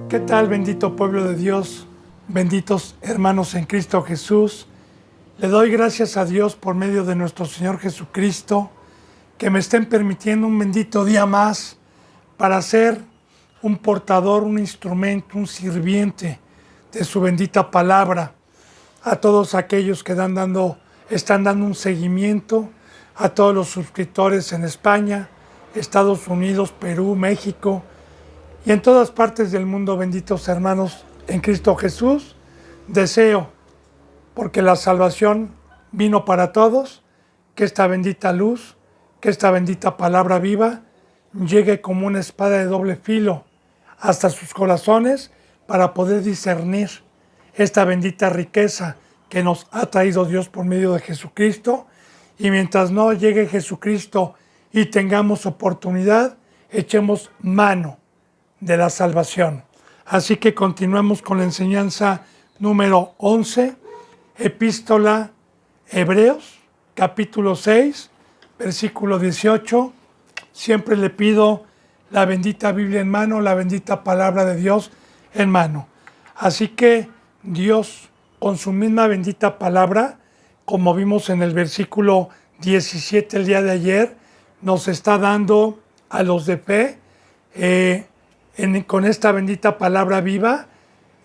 ¿Qué tal, bendito pueblo de Dios? Benditos hermanos en Cristo Jesús. Le doy gracias a Dios por medio de nuestro Señor Jesucristo, que me estén permitiendo un bendito día más para ser un portador, un instrumento, un sirviente de su bendita palabra. A todos aquellos que están dando un seguimiento, a todos los suscriptores en España, Estados Unidos, Perú, México, y en todas partes del mundo, benditos hermanos en Cristo Jesús, deseo, porque la salvación vino para todos, que esta bendita luz, que esta bendita palabra viva, llegue como una espada de doble filo hasta sus corazones para poder discernir esta bendita riqueza que nos ha traído Dios por medio de Jesucristo. Y mientras no llegue Jesucristo y tengamos oportunidad, echemos mano de la salvación. Así que continuamos con la enseñanza número 11, Epístola Hebreos, capítulo 6, versículo 18. Siempre le pido la bendita Biblia en mano, la bendita palabra de Dios en mano. Así que Dios, con su misma bendita palabra, como vimos en el versículo 17 el día de ayer, nos está dando a los de fe, con esta bendita palabra viva,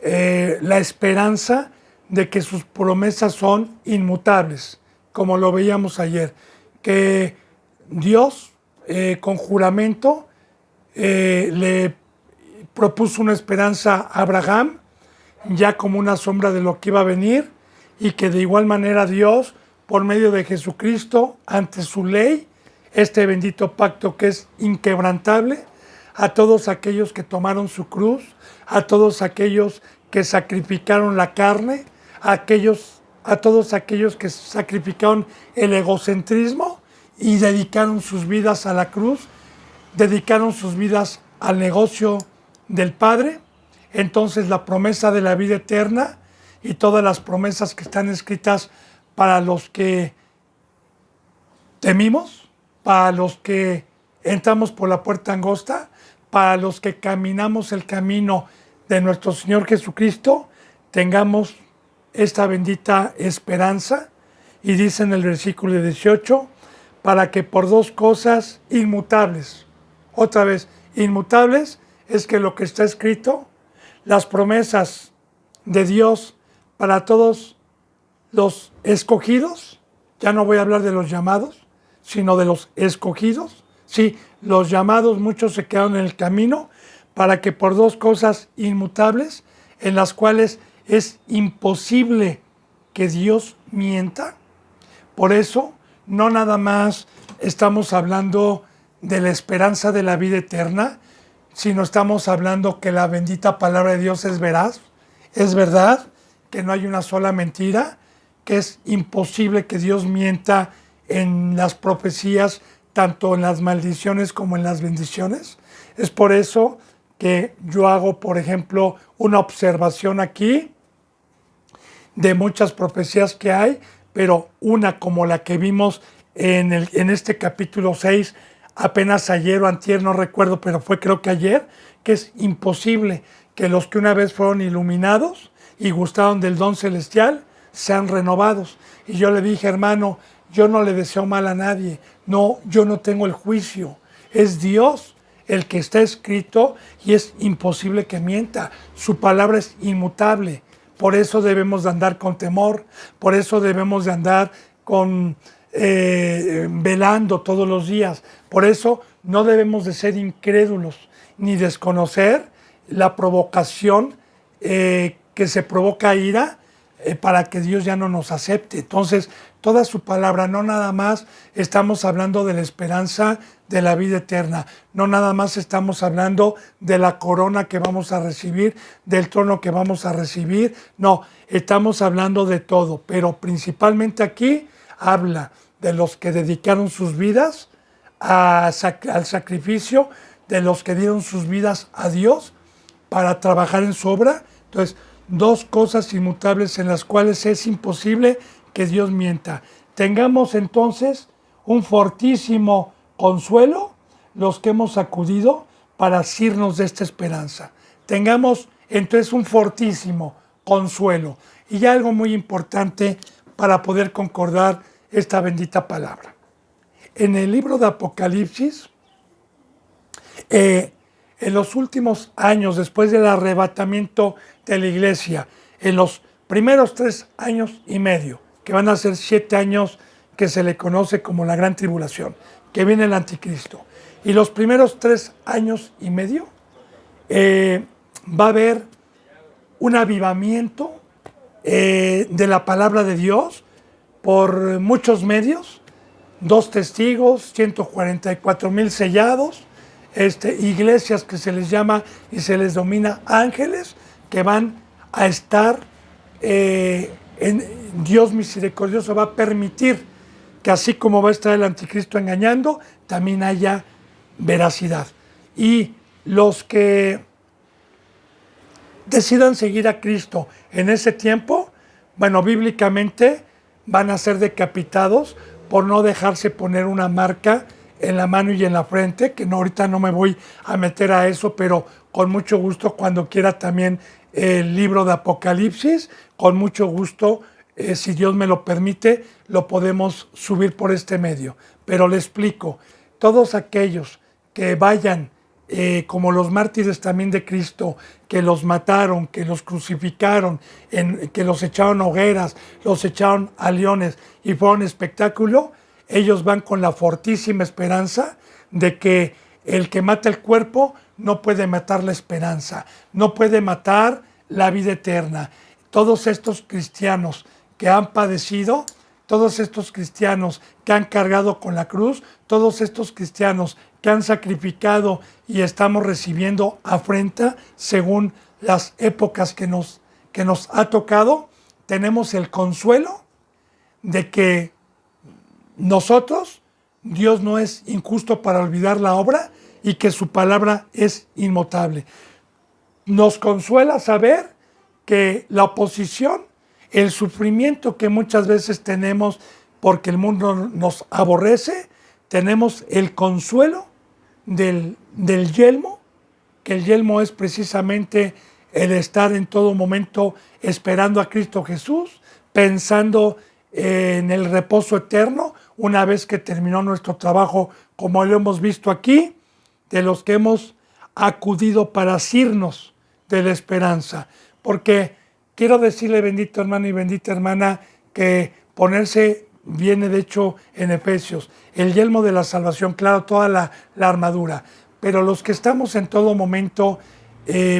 la esperanza de que sus promesas son inmutables, como lo veíamos ayer, que Dios con juramento le propuso una esperanza a Abraham, ya como una sombra de lo que iba a venir, y que de igual manera Dios, por medio de Jesucristo, ante su ley, este bendito pacto que es inquebrantable, a todos aquellos que tomaron su cruz, a todos aquellos que sacrificaron la carne, a todos aquellos que sacrificaron el egocentrismo y dedicaron sus vidas a la cruz, dedicaron sus vidas al negocio del Padre. Entonces la promesa de la vida eterna y todas las promesas que están escritas para los que temimos, para los que entramos por la puerta angosta, para los que caminamos el camino de nuestro Señor Jesucristo, tengamos esta bendita esperanza. Y dice en el versículo 18, para que por dos cosas inmutables, otra vez, inmutables, es que lo que está escrito, las promesas de Dios para todos los escogidos, ya no voy a hablar de los llamados, sino de los escogidos. Sí, los llamados, muchos se quedaron en el camino, para que por dos cosas inmutables, en las cuales es imposible que Dios mienta. Por eso, no nada más estamos hablando de la esperanza de la vida eterna, sino estamos hablando que la bendita palabra de Dios es veraz, es verdad, que no hay una sola mentira, que es imposible que Dios mienta en las profecías, tanto en las maldiciones como en las bendiciones. Es por eso que yo hago, por ejemplo, una observación aquí de muchas profecías que hay, pero una como la que vimos en este capítulo 6, apenas ayer o antier, no recuerdo, pero fue creo que ayer, que es imposible que los que una vez fueron iluminados y gustaron del don celestial sean renovados. Y yo le dije, hermano, yo no le deseo mal a nadie, no, yo no tengo el juicio, es Dios el que está escrito y es imposible que mienta, su palabra es inmutable, por eso debemos de andar con temor, por eso debemos de andar velando todos los días, por eso no debemos de ser incrédulos ni desconocer la provocación que se provoca ira para que Dios ya no nos acepte. Entonces, toda su palabra, no nada más estamos hablando de la esperanza de la vida eterna, no nada más estamos hablando de la corona que vamos a recibir, del trono que vamos a recibir, no, estamos hablando de todo, pero principalmente aquí habla de los que dedicaron sus vidas al sacrificio, de los que dieron sus vidas a Dios para trabajar en su obra. Entonces, dos cosas inmutables en las cuales es imposible que Dios mienta. Tengamos entonces un fortísimo consuelo los que hemos acudido para asirnos de esta esperanza. Tengamos entonces un fortísimo consuelo. Y algo muy importante para poder concordar esta bendita palabra. En el libro de Apocalipsis, en los últimos años, después del arrebatamiento de la iglesia, en los primeros 3 años y medio, que van a ser 7 años que se le conoce como la Gran Tribulación, que viene el Anticristo, y los primeros 3 años y medio, va a haber un avivamiento de la palabra de Dios por muchos medios, 2 testigos, 144,000 sellados, iglesias que se les llama y se les denomina ángeles, que van a estar Dios misericordioso va a permitir que así como va a estar el anticristo engañando, también haya veracidad. Y los que decidan seguir a Cristo en ese tiempo, bueno, bíblicamente van a ser decapitados por no dejarse poner una marca en la mano y en la frente, que no, ahorita no me voy a meter a eso, pero con mucho gusto cuando quiera también el libro de Apocalipsis, con mucho gusto, si Dios me lo permite, lo podemos subir por este medio. Pero le explico, todos aquellos que vayan como los mártires también de Cristo, que los mataron, que los crucificaron, que los echaron a hogueras, los echaron a leones y fueron espectáculo, ellos van con la fortísima esperanza de que el que mata el cuerpo no puede matar la esperanza, no puede matar la vida eterna. Todos estos cristianos que han padecido, todos estos cristianos que han cargado con la cruz, todos estos cristianos que han sacrificado y estamos recibiendo afrenta según las épocas que nos ha tocado, tenemos el consuelo de que nosotros, Dios no es injusto para olvidar la obra y que su palabra es inmutable. Nos consuela saber que la oposición, el sufrimiento que muchas veces tenemos porque el mundo nos aborrece, tenemos el consuelo del yelmo, que el yelmo es precisamente el estar en todo momento esperando a Cristo Jesús, pensando en el reposo eterno, una vez que terminó nuestro trabajo, como lo hemos visto aquí, de los que hemos acudido para asirnos de la esperanza. Porque quiero decirle, bendito hermano y bendita hermana, que ponerse viene de hecho en Efesios, el yelmo de la salvación, claro, toda la armadura, pero los que estamos en todo momento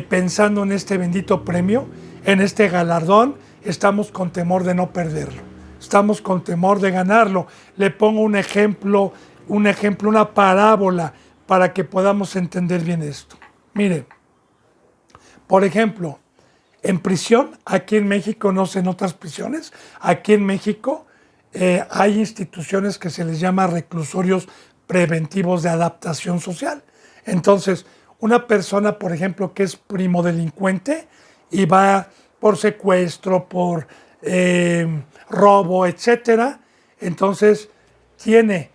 pensando en este bendito premio, en este galardón, estamos con temor de no perderlo, estamos con temor de ganarlo. Le pongo un ejemplo, una parábola para que podamos entender bien esto. Mire, por ejemplo, en prisión, aquí en México, no sé en otras prisiones, aquí en México hay instituciones que se les llama reclusorios preventivos de adaptación social. Entonces, una persona, por ejemplo, que es primodelincuente y va por secuestro, por robo, etcétera, entonces tiene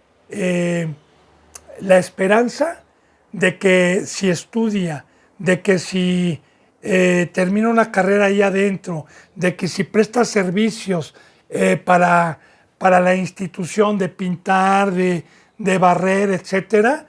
la esperanza de que si estudia, de que si termina una carrera ahí adentro, de que si presta servicios para la institución de pintar, de barrer, etcétera,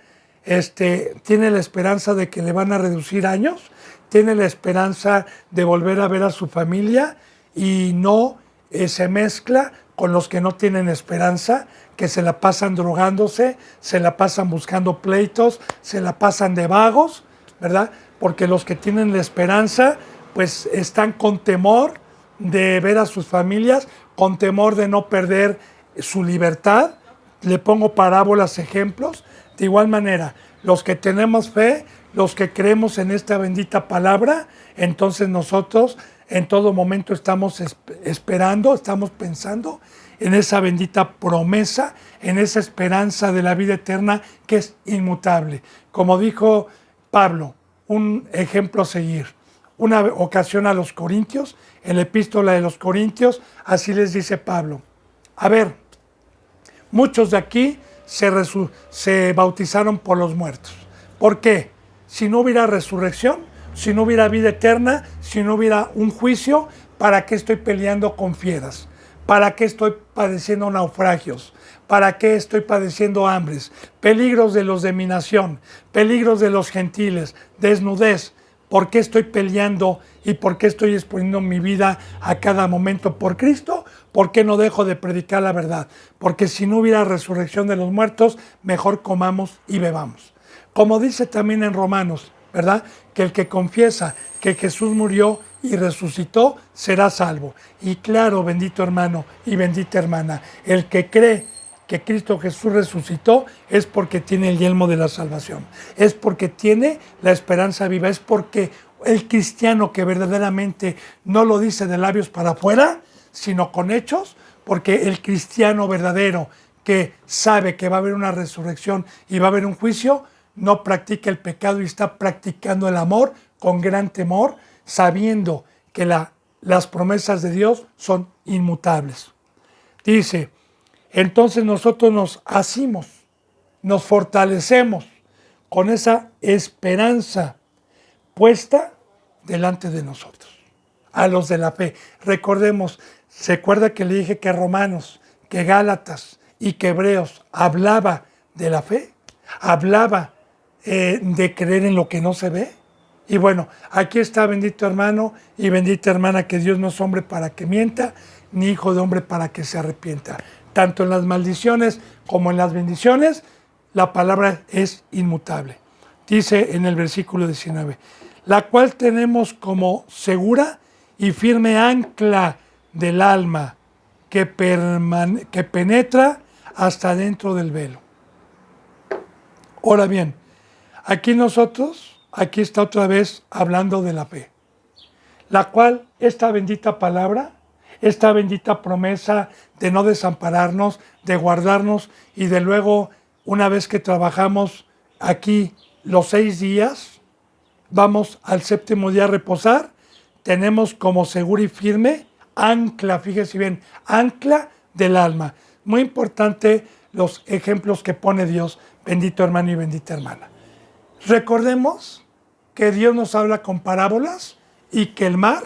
tiene la esperanza de que le van a reducir años, tiene la esperanza de volver a ver a su familia y no se mezcla con los que no tienen esperanza, que se la pasan drogándose, se la pasan buscando pleitos, se la pasan de vagos, ¿verdad? Porque los que tienen la esperanza, pues están con temor de ver a sus familias, con temor de no perder su libertad. Le pongo parábolas, ejemplos. De igual manera, los que tenemos fe, los que creemos en esta bendita palabra, entonces nosotros en todo momento estamos esperando, estamos pensando en esa bendita promesa, en esa esperanza de la vida eterna que es inmutable. Como dijo Pablo, un ejemplo a seguir. Una ocasión a los Corintios, en la epístola de los Corintios, así les dice Pablo: a ver, muchos de aquí se bautizaron por los muertos. ¿Por qué? si no hubiera resurrección, si no hubiera vida eterna, si no hubiera un juicio, ¿para qué estoy peleando con fieras? ¿Para qué estoy padeciendo naufragios? ¿Para qué estoy padeciendo hambres? Peligros de los de mi nación, peligros de los gentiles, desnudez. ¿Por qué estoy peleando y por qué estoy exponiendo mi vida a cada momento por Cristo? ¿Por qué no dejo de predicar la verdad? Porque si no hubiera resurrección de los muertos, mejor comamos y bebamos. Como dice también en Romanos, ¿verdad? Que el que confiesa que Jesús murió y resucitó será salvo. Y claro, bendito hermano y bendita hermana, el que cree que Cristo Jesús resucitó es porque tiene el yelmo de la salvación, es porque tiene la esperanza viva, es porque el cristiano que verdaderamente no lo dice de labios para afuera, sino con hechos, porque el cristiano verdadero que sabe que va a haber una resurrección y va a haber un juicio, no practica el pecado y está practicando el amor con gran temor, sabiendo que las promesas de Dios son inmutables. Dice, entonces nosotros nos asimos, nos fortalecemos con esa esperanza puesta delante de nosotros, a los de la fe. Recordemos, ¿se acuerda que le dije que Romanos, que Gálatas y que Hebreos hablaba de la fe? Hablaba de creer en lo que no se ve. Y bueno, aquí está, bendito hermano y bendita hermana, que Dios no es hombre para que mienta, ni hijo de hombre para que se arrepienta. Tanto en las maldiciones como en las bendiciones, la palabra es inmutable. Dice en el versículo 19, la cual tenemos como segura y firme ancla del alma que penetra hasta dentro del velo. Ahora bien, aquí está otra vez hablando de la fe, la cual esta bendita palabra, esta bendita promesa de no desampararnos, de guardarnos y de luego, una vez que trabajamos aquí los 6 días, vamos al 7º día a reposar, tenemos como seguro y firme ancla, fíjese bien, ancla del alma. Muy importante los ejemplos que pone Dios, bendito hermano y bendita hermana. Recordemos que Dios nos habla con parábolas y que el mar,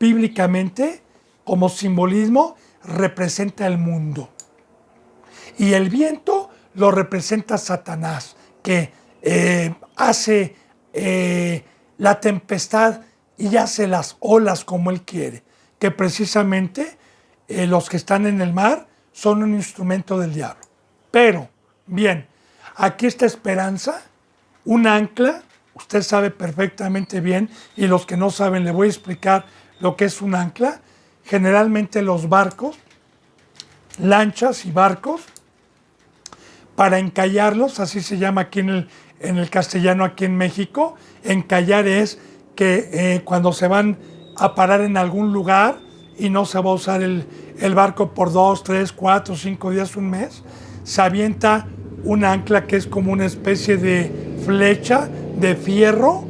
bíblicamente, como simbolismo, representa el mundo. Y el viento lo representa Satanás, que hace la tempestad y hace las olas como él quiere. Que precisamente los que están en el mar son un instrumento del diablo. Pero, bien, aquí está esperanza, un ancla. Usted sabe perfectamente bien, y los que no saben le voy a explicar lo que es un ancla. Generalmente los barcos, lanchas y barcos, para encallarlos, así se llama aquí en el castellano, aquí en México. Encallar es que cuando se van a parar en algún lugar y no se va a usar el barco por 2, 3, 4, 5 días, un mes, se avienta un ancla que es como una especie de flecha de fierro,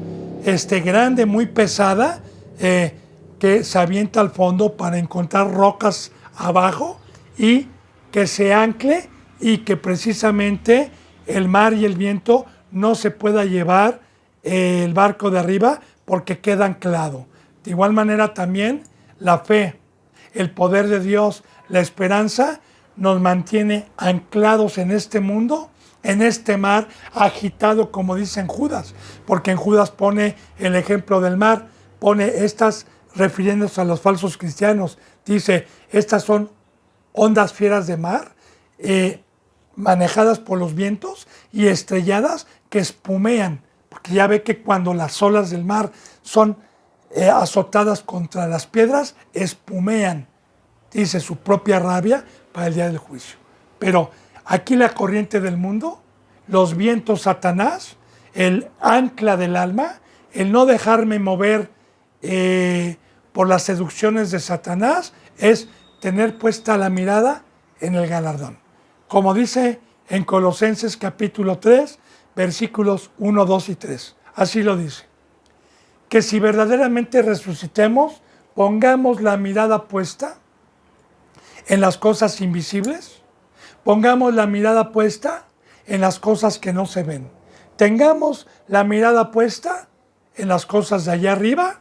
grande, muy pesada, que se avienta al fondo para encontrar rocas abajo y que se ancle, y que precisamente el mar y el viento no se pueda llevar el barco de arriba porque queda anclado. De igual manera también la fe, el poder de Dios, la esperanza nos mantiene anclados en este mundo, en este mar agitado, como dice en Judas, porque en Judas pone el ejemplo del mar, pone estas refiriéndose a los falsos cristianos, dice, estas son ondas fieras de mar, manejadas por los vientos y estrelladas que espumean, porque ya ve que cuando las olas del mar son azotadas contra las piedras, espumean, dice, su propia rabia para el día del juicio. Pero aquí la corriente del mundo, los vientos, Satanás, el ancla del alma, el no dejarme mover por las seducciones de Satanás, es tener puesta la mirada en el galardón. Como dice en Colosenses capítulo 3, versículos 1, 2 y 3. Así lo dice. Que si verdaderamente resucitemos, pongamos la mirada puesta en las cosas invisibles, pongamos la mirada puesta en las cosas que no se ven. tengamos la mirada puesta en las cosas de allá arriba,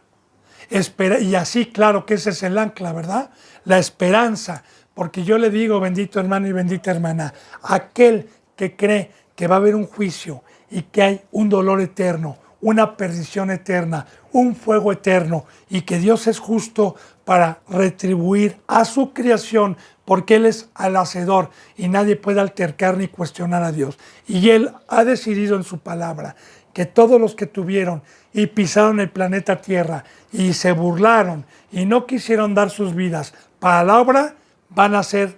y así, claro que ese es el ancla, ¿verdad? La esperanza, porque yo le digo, bendito hermano y bendita hermana, aquel que cree que va a haber un juicio y que hay un dolor eterno, una perdición eterna, un fuego eterno, y que Dios es justo para retribuir a su creación, porque Él es el hacedor y nadie puede altercar ni cuestionar a Dios. Y Él ha decidido en su palabra que todos los que tuvieron y pisaron el planeta Tierra y se burlaron y no quisieron dar sus vidas para la obra, van a ser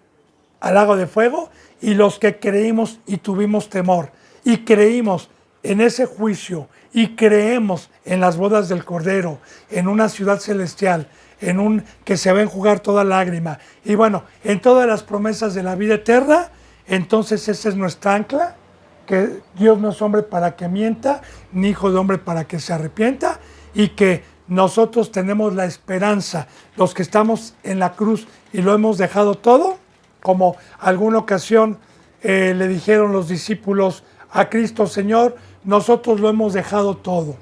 al lago de fuego, y los que creímos y tuvimos temor y creímos en ese juicio y creemos en las bodas del Cordero, en una ciudad celestial, en un que se va a enjugar toda lágrima, y bueno, en todas las promesas de la vida eterna, entonces esa es nuestra ancla, que Dios no es hombre para que mienta, ni hijo de hombre para que se arrepienta, y que nosotros tenemos la esperanza, los que estamos en la cruz y lo hemos dejado todo, como alguna ocasión le dijeron los discípulos a Cristo: Señor, nosotros lo hemos dejado todo.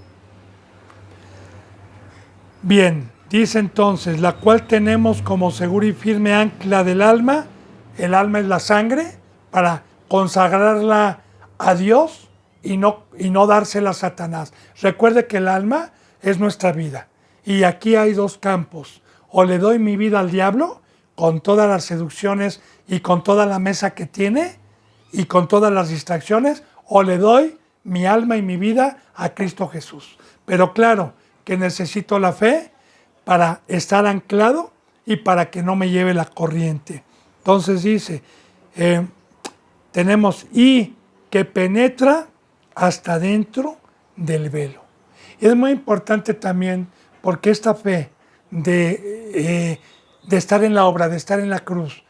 Bien, dice entonces, la cual tenemos como segura y firme ancla del alma. El alma es la sangre, para consagrarla a Dios y no dársela a Satanás. Recuerde que el alma es nuestra vida. Y aquí hay dos campos: o le doy mi vida al diablo, con todas las seducciones y con toda la mesa que tiene y con todas las distracciones, o le doy mi alma y mi vida a Cristo Jesús. Pero claro que necesito la fe para estar anclado y para que no me lleve la corriente. Entonces dice, tenemos y que penetra hasta dentro del velo. Y es muy importante también, porque esta fe de estar en la obra, de estar en la cruz,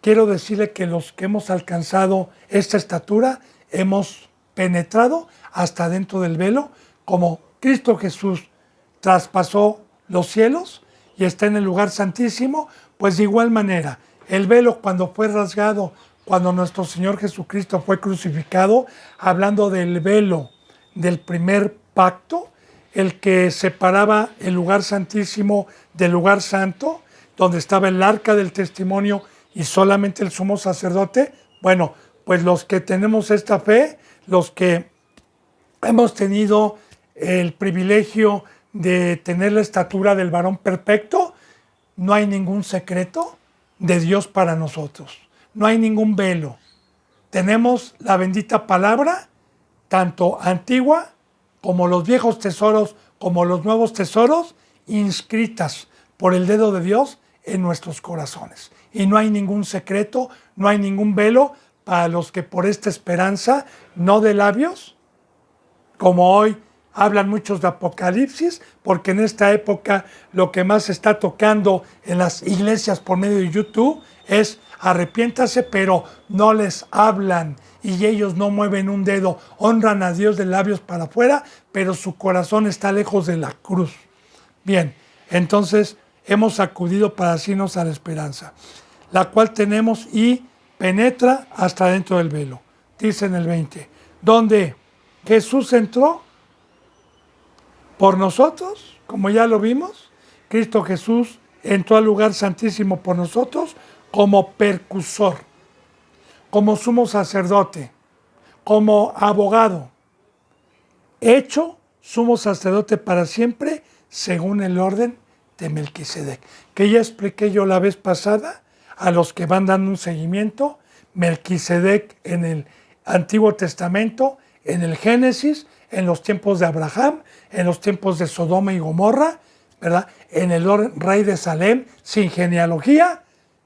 quiero decirle que los que hemos alcanzado esta estatura, hemos penetrado hasta dentro del velo, como Cristo Jesús traspasó los cielos y está en el lugar santísimo, pues de igual manera, el velo cuando fue rasgado, cuando nuestro Señor Jesucristo fue crucificado, hablando del velo del primer pacto, el que separaba el lugar santísimo del lugar santo, donde estaba el arca del testimonio y solamente el sumo sacerdote. Bueno, pues los que tenemos esta fe, los que hemos tenido el privilegio de tener la estatura del varón perfecto, no hay ningún secreto de Dios para nosotros, no hay ningún velo. Tenemos la bendita palabra, tanto antigua como los viejos tesoros, como los nuevos tesoros, inscritas por el dedo de Dios en nuestros corazones. Y no hay ningún secreto, no hay ningún velo para los que por esta esperanza, no de labios, como hoy hablan muchos de Apocalipsis, porque en esta época lo que más se está tocando en las iglesias por medio de YouTube es arrepiéntase, pero no les hablan y ellos no mueven un dedo, honran a Dios de labios para afuera, pero su corazón está lejos de la cruz. Bien, entonces hemos acudido para asirnos a la esperanza, la cual tenemos y penetra hasta dentro del velo. Dice en el 20, donde Jesús entró por nosotros, como ya lo vimos, Cristo Jesús entró al lugar santísimo por nosotros como percursor, como sumo sacerdote, como abogado, hecho sumo sacerdote para siempre, según el orden de Melquisedec, que ya expliqué yo la vez pasada a los que van dando un seguimiento. Melquisedec en el Antiguo Testamento, en el Génesis, en los tiempos de Abraham, en los tiempos de Sodoma y Gomorra, ¿verdad? En el rey de Salem, sin genealogía,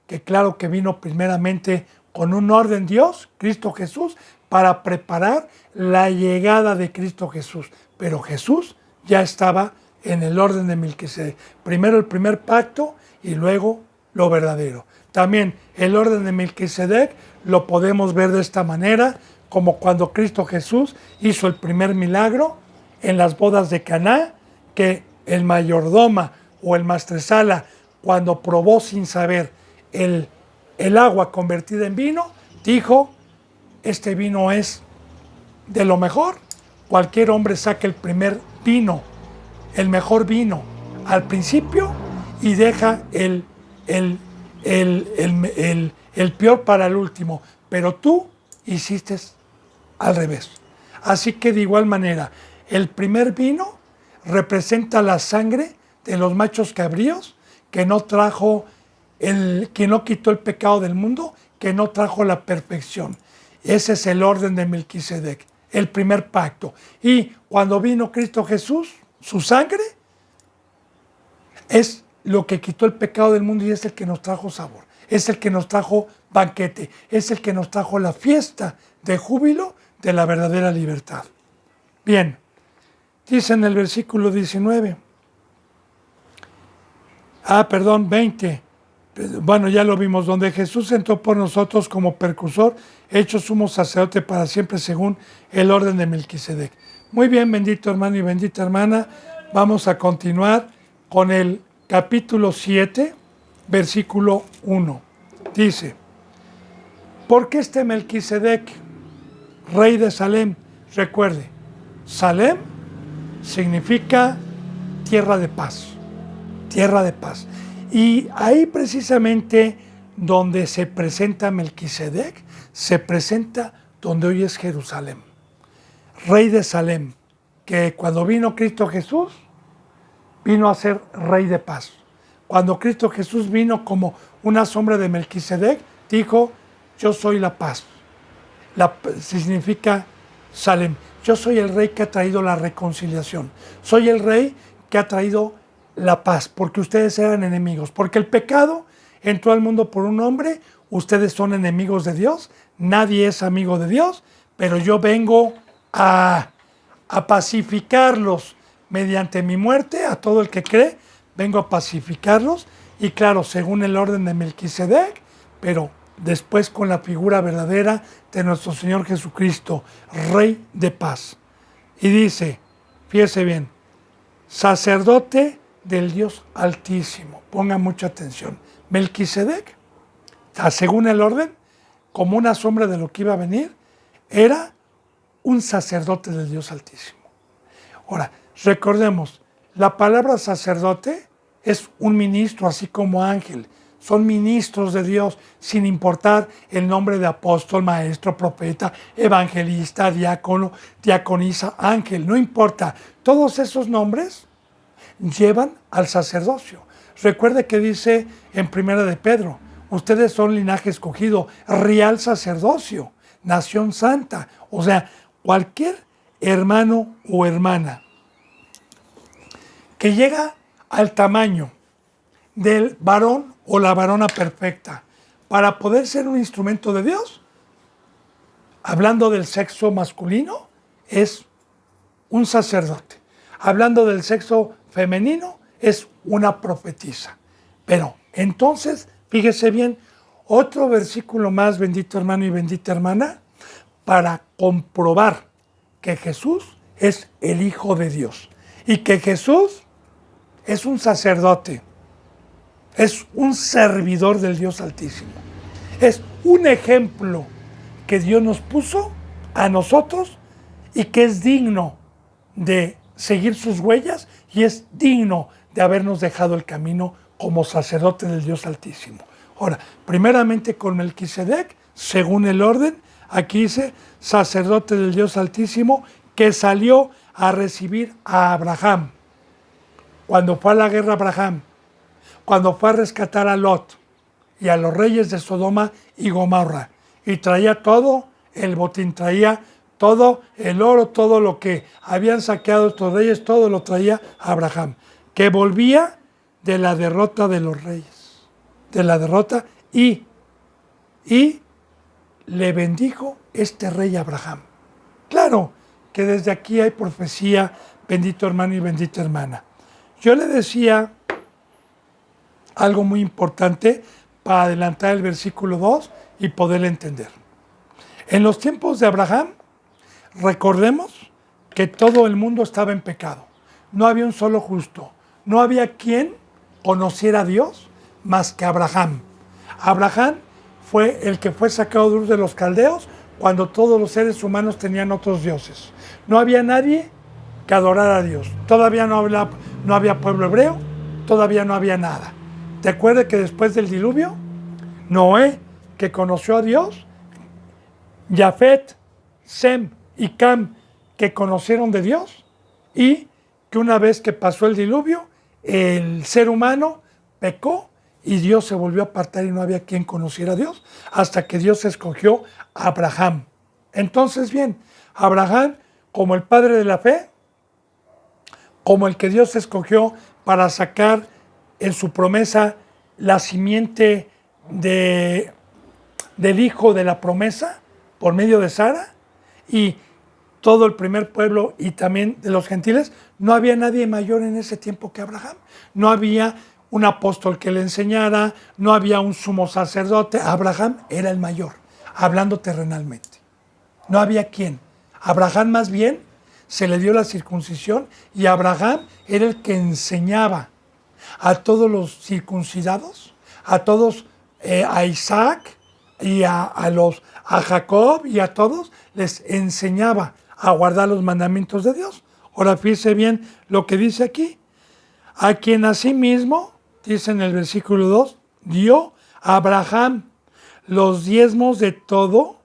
que claro que vino primeramente con un orden Dios, Cristo Jesús, para preparar la llegada de Cristo Jesús. Pero Jesús ya estaba en el orden de Melquisedec. Primero el primer pacto y luego lo verdadero. También el orden de Melquisedec lo podemos ver de esta manera, como cuando Cristo Jesús hizo el primer milagro en las bodas de Caná, que el mayordoma o el maestresala, cuando probó sin saber el agua convertida en vino, dijo: este vino es de lo mejor, cualquier hombre saca el primer vino, el mejor vino al principio y deja el peor para el último. Pero tú hiciste al revés. Así que de igual manera, el primer vino representa la sangre de los machos cabríos que no trajo que no quitó el pecado del mundo, que no trajo la perfección. Ese es el orden de Melquisedec, el primer pacto. Y cuando vino Cristo Jesús, su sangre es lo que quitó el pecado del mundo y es el que nos trajo sabor, es el que nos trajo banquete, es el que nos trajo la fiesta de júbilo de la verdadera libertad. Bien, dice en el versículo 19, 20. Bueno, ya lo vimos, donde Jesús entró por nosotros como precursor, hecho sumo sacerdote para siempre según el orden de Melquisedec. Muy bien, bendito hermano y bendita hermana, vamos a continuar con el capítulo 7, versículo 1. Dice, porque este Melquisedec, rey de Salem, recuerde, Salem significa tierra de paz, tierra de paz. Y ahí precisamente donde se presenta Melquisedec, se presenta donde hoy es Jerusalén. Rey de Salem, que cuando vino Cristo Jesús, vino a ser rey de paz. Cuando Cristo Jesús vino como una sombra de Melquisedec, dijo, yo soy la paz. Significa Salem. Yo soy el rey que ha traído la reconciliación. Soy el rey que ha traído la paz, porque ustedes eran enemigos, porque el pecado entró al mundo por un hombre, ustedes son enemigos de Dios, nadie es amigo de Dios, pero yo vengo a pacificarlos mediante mi muerte, a todo el que cree, vengo a pacificarlos, y claro, según el orden de Melquisedec, pero después con la figura verdadera de nuestro Señor Jesucristo, Rey de paz. Y dice, fíjese bien, sacerdote del Dios Altísimo. Ponga mucha atención. Melquisedec, según el orden, como una sombra de lo que iba a venir, era un sacerdote del Dios Altísimo. Ahora, recordemos, la palabra sacerdote es un ministro, así como ángel. Son ministros de Dios, sin importar el nombre de apóstol, maestro, profeta, evangelista, diácono, diaconisa, ángel, no importa. Todos esos nombres llevan al sacerdocio. Recuerde que dice en Primera de Pedro, ustedes son linaje escogido, real sacerdocio, nación santa. O sea, cualquier hermano o hermana que llega al tamaño del varón o la varona perfecta para poder ser un instrumento de Dios, hablando del sexo masculino, es un sacerdote. Hablando del sexo femenino, es una profetisa. Pero entonces, fíjese bien, otro versículo más, bendito hermano y bendita hermana, para comprobar que Jesús es el Hijo de Dios y que Jesús es un sacerdote, es un servidor del Dios Altísimo. Es un ejemplo que Dios nos puso a nosotros y que es digno de seguir sus huellas y es digno de habernos dejado el camino como sacerdote del Dios Altísimo. Ahora, primeramente con Melquisedec, según el orden, aquí dice sacerdote del Dios Altísimo que salió a recibir a Abraham. Cuando fue a la guerra Abraham, cuando fue a rescatar a Lot y a los reyes de Sodoma y Gomorra, y traía todo el botín, traía todo el oro, todo lo que habían saqueado estos reyes, todo lo traía Abraham, que volvía de la derrota de los reyes, de la derrota, y le bendijo este rey Abraham. Claro que desde aquí hay profecía, bendito hermano y bendita hermana. Yo le decía algo muy importante para adelantar el versículo 2 y poder entender. En los tiempos de Abraham, recordemos que todo el mundo estaba en pecado. No había un solo justo. No había quien conociera a Dios más que Abraham. Abraham fue el que fue sacado de Ur de los caldeos, cuando todos los seres humanos tenían otros dioses. No había nadie que adorara a Dios. Todavía no había pueblo hebreo, todavía no había nada. ¿Te acuerdas que después del diluvio, Noé, que conoció a Dios, Jafet, Sem y Cam, que conocieron de Dios, y que una vez que pasó el diluvio, el ser humano pecó y Dios se volvió a apartar y no había quien conociera a Dios, hasta que Dios escogió a Abraham. Entonces, bien, Abraham, como el padre de la fe, como el que Dios escogió para sacar en su promesa la simiente del hijo de la promesa por medio de Sara, y todo el primer pueblo y también de los gentiles, no había nadie mayor en ese tiempo que Abraham. No había un apóstol que le enseñara, no había un sumo sacerdote. Abraham era el mayor, hablando terrenalmente. No había quien. Abraham más bien se le dio la circuncisión y Abraham era el que enseñaba a todos los circuncidados, a todos, a Isaac y a Jacob y a todos, les enseñaba a guardar los mandamientos de Dios. Ahora fíjese bien lo que dice aquí. A quien asimismo, dice en el versículo 2, dio a Abraham los diezmos de todo,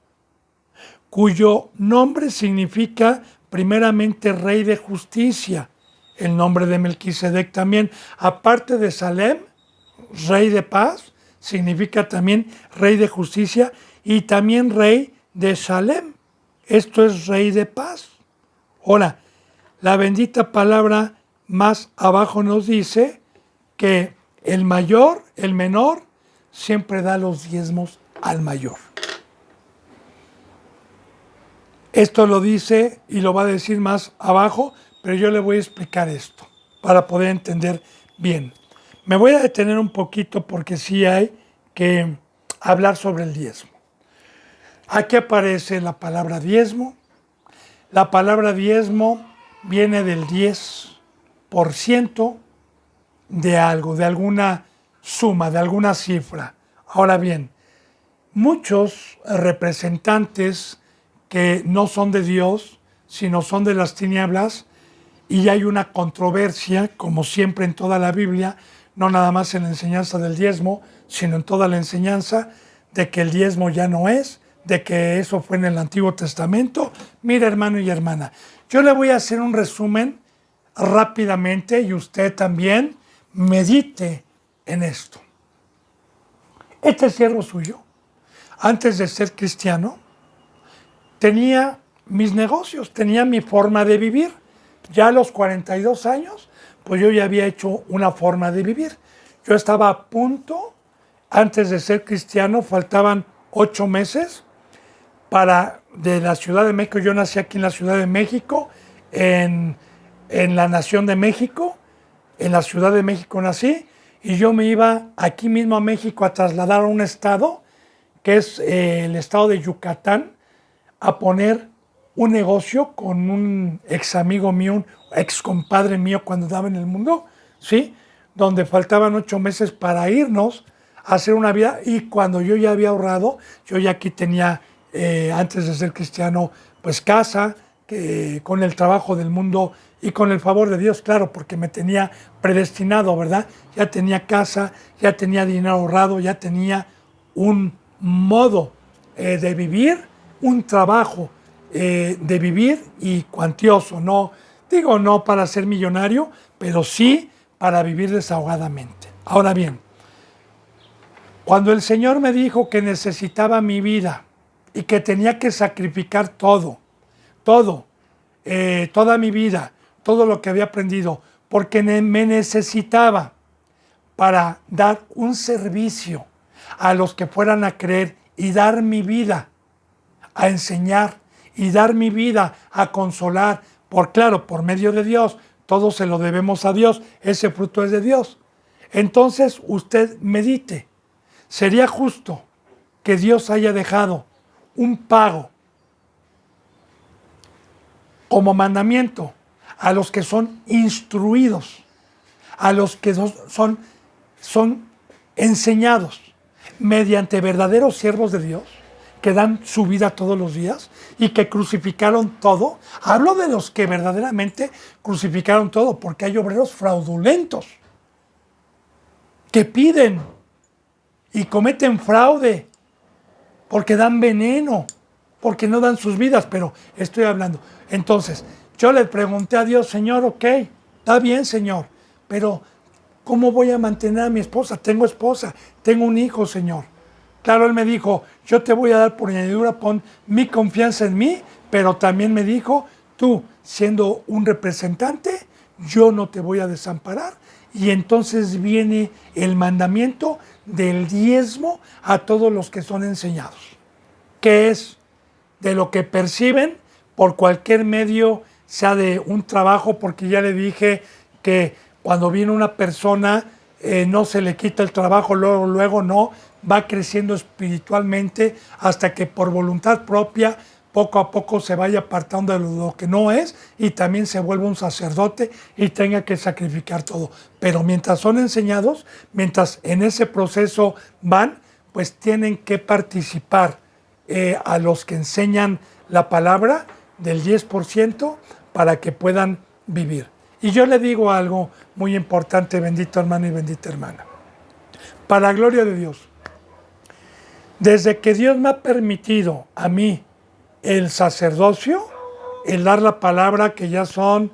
cuyo nombre significa primeramente rey de justicia. El nombre de Melquisedec también, aparte de Salem, rey de paz, significa también rey de justicia y también rey de Salem. Esto es rey de paz. Ahora, la bendita palabra más abajo nos dice que el mayor, el menor, siempre da los diezmos al mayor. Esto lo dice y lo va a decir más abajo, pero yo le voy a explicar esto para poder entender bien. Me voy a detener un poquito porque sí hay que hablar sobre el diezmo. Aquí aparece la palabra diezmo. La palabra diezmo viene del 10% de algo, de alguna suma, de alguna cifra. Ahora bien, muchos representantes que no son de Dios, sino son de las tinieblas, y hay una controversia, como siempre en toda la Biblia, no nada más en la enseñanza del diezmo, sino en toda la enseñanza, de que el diezmo ya no es, de que eso fue en el Antiguo Testamento. Mira, hermano y hermana, yo le voy a hacer un resumen rápidamente y usted también medite en esto. Este siervo suyo, antes de ser cristiano, tenía mis negocios, tenía mi forma de vivir. Ya a los 42 años, pues yo ya había hecho una forma de vivir. Yo estaba a punto, antes de ser cristiano, faltaban 8 meses de la Ciudad de México. Yo nací aquí en la Ciudad de México, en la Nación de México, en la Ciudad de México nací, y yo me iba aquí mismo a México a trasladar a un estado, que es el estado de Yucatán, a poner un negocio con un ex amigo mío, un ex compadre mío cuando estaba en el mundo, ¿sí? Donde faltaban 8 meses para irnos a hacer una vida, y cuando yo ya había ahorrado, yo ya aquí tenía, antes de ser cristiano, pues casa, con el trabajo del mundo y con el favor de Dios, claro, porque me tenía predestinado, ¿verdad? Ya tenía casa, ya tenía dinero ahorrado, ya tenía un modo de vivir, un trabajo de vivir y cuantioso, no digo no para ser millonario, pero sí para vivir desahogadamente. Ahora bien, cuando el Señor me dijo que necesitaba mi vida y que tenía que sacrificar todo, toda mi vida, todo lo que había aprendido, porque me necesitaba para dar un servicio a los que fueran a creer y dar mi vida a enseñar y dar mi vida a consolar, por medio de Dios, todo se lo debemos a Dios, ese fruto es de Dios. Entonces usted medite, ¿sería justo que Dios haya dejado un pago como mandamiento a los que son instruidos, a los que son enseñados mediante verdaderos siervos de Dios, que dan su vida todos los días y que crucificaron todo. Hablo de los que verdaderamente crucificaron todo, porque hay obreros fraudulentos que piden y cometen fraude porque dan veneno, porque no dan sus vidas, pero estoy hablando. Entonces, yo le pregunté a Dios, Señor, ok, está bien, Señor, pero ¿cómo voy a mantener a mi esposa? Tengo esposa, tengo un hijo, Señor. Claro, Él me dijo, yo te voy a dar por añadidura, pon mi confianza en mí, pero también me dijo, tú, siendo un representante, yo no te voy a desamparar. Y entonces viene el mandamiento del diezmo a todos los que son enseñados, que es de lo que perciben por cualquier medio, sea de un trabajo, porque ya le dije que cuando viene una persona no se le quita el trabajo, luego no, va creciendo espiritualmente hasta que por voluntad propia poco a poco se vaya apartando de lo que no es y también se vuelve un sacerdote y tenga que sacrificar todo. Pero mientras son enseñados, mientras en ese proceso van, pues tienen que participar a los que enseñan la palabra del 10% para que puedan vivir. Y yo le digo algo muy importante, bendito hermano y bendita hermana. Para la gloria de Dios, desde que Dios me ha permitido a mí el sacerdocio, el dar la palabra, que ya son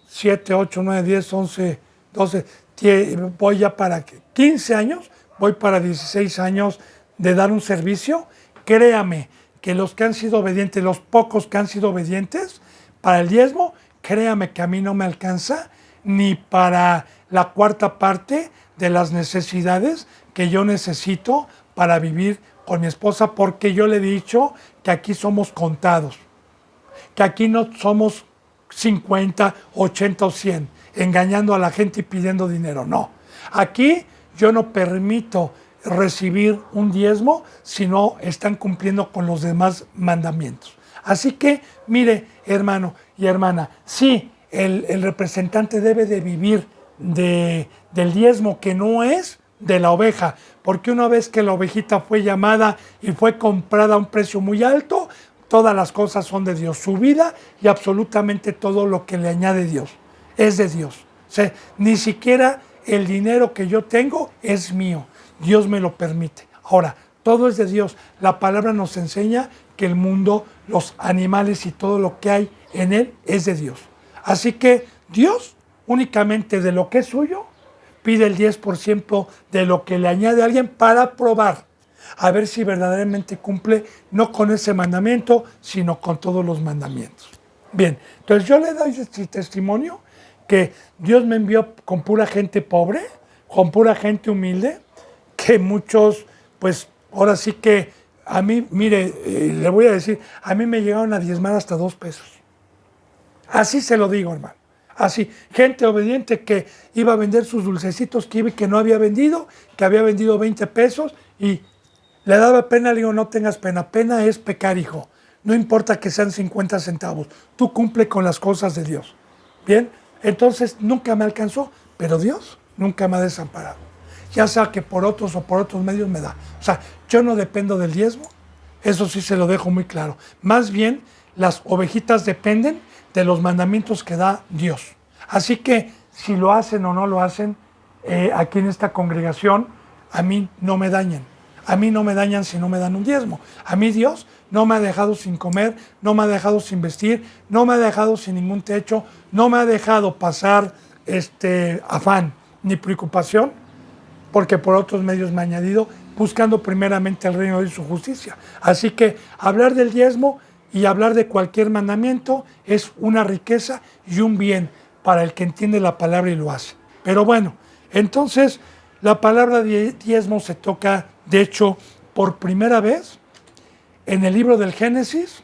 7, 8, 9, 10, 11, 12, voy ya para 15 años, voy para 16 años de dar un servicio. Créame que los que han sido obedientes, los pocos que han sido obedientes para el diezmo, créame que a mí no me alcanza ni para la cuarta parte de las necesidades que yo necesito para vivir con mi esposa, porque yo le he dicho que aquí somos contados, que aquí no somos 50, 80 o 100, engañando a la gente y pidiendo dinero. No, aquí yo no permito recibir un diezmo si no están cumpliendo con los demás mandamientos. Así que, mire, hermano y hermana, sí, el representante debe de vivir del diezmo, que no es de la oveja, porque una vez que la ovejita fue llamada y fue comprada a un precio muy alto, todas las cosas son de Dios. Su vida y absolutamente todo lo que le añade Dios es de Dios. O sea, ni siquiera el dinero que yo tengo es mío. Dios me lo permite. Ahora, todo es de Dios. La palabra nos enseña que el mundo, los animales y todo lo que hay en él es de Dios. Así que Dios únicamente de lo que es suyo pide el 10% de lo que le añade a alguien para probar, a ver si verdaderamente cumple, no con ese mandamiento, sino con todos los mandamientos. Bien, entonces yo le doy este testimonio que Dios me envió con pura gente pobre, con pura gente humilde, que muchos, pues ahora sí que a mí, mire, le voy a decir, a mí me llegaron a diezmar hasta 2 pesos. Así se lo digo, hermano. Así, gente obediente que iba a vender sus dulcecitos que no había vendido, que había vendido 20 pesos y le daba pena. Le digo, no tengas pena, pena es pecar, hijo. No importa que sean 50 centavos, tú cumple con las cosas de Dios. Bien, entonces nunca me alcanzó, pero Dios nunca me ha desamparado. Ya sea que por otros o por otros medios me da. O sea, yo no dependo del diezmo, eso sí se lo dejo muy claro. Más bien, las ovejitas dependen de los mandamientos que da Dios. Así que si lo hacen o no lo hacen, aquí en esta congregación, a mí no me dañan. A mí no me dañan si no me dan un diezmo. A mí Dios no me ha dejado sin comer, no me ha dejado sin vestir, no me ha dejado sin ningún techo, no me ha dejado pasar afán ni preocupación, porque por otros medios me ha añadido, buscando primeramente el reino de su justicia. Así que hablar del diezmo y hablar de cualquier mandamiento es una riqueza y un bien para el que entiende la palabra y lo hace. Pero bueno, entonces la palabra diezmo se toca, de hecho, por primera vez en el libro del Génesis.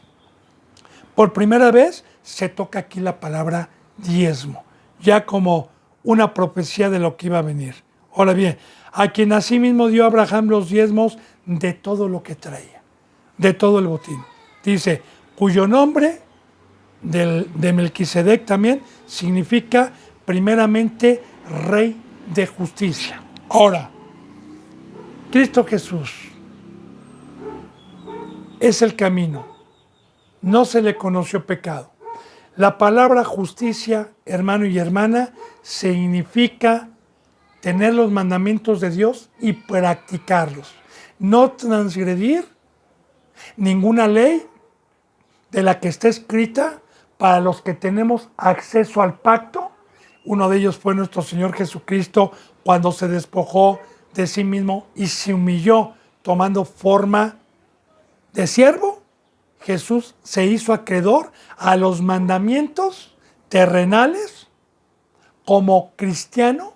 Por primera vez se toca aquí la palabra diezmo, ya como una profecía de lo que iba a venir. Ahora bien, a quien asimismo dio a Abraham los diezmos de todo lo que traía, de todo el botín. Dice, cuyo nombre de Melquisedec también significa primeramente Rey de Justicia. Ahora, Cristo Jesús es el camino. No se le conoció pecado. La palabra justicia, hermano y hermana, significa tener los mandamientos de Dios y practicarlos. No transgredir ninguna ley de la que está escrita para los que tenemos acceso al pacto. Uno de ellos fue nuestro Señor Jesucristo cuando se despojó de sí mismo y se humilló tomando forma de siervo. Jesús se hizo acreedor a los mandamientos terrenales como cristiano,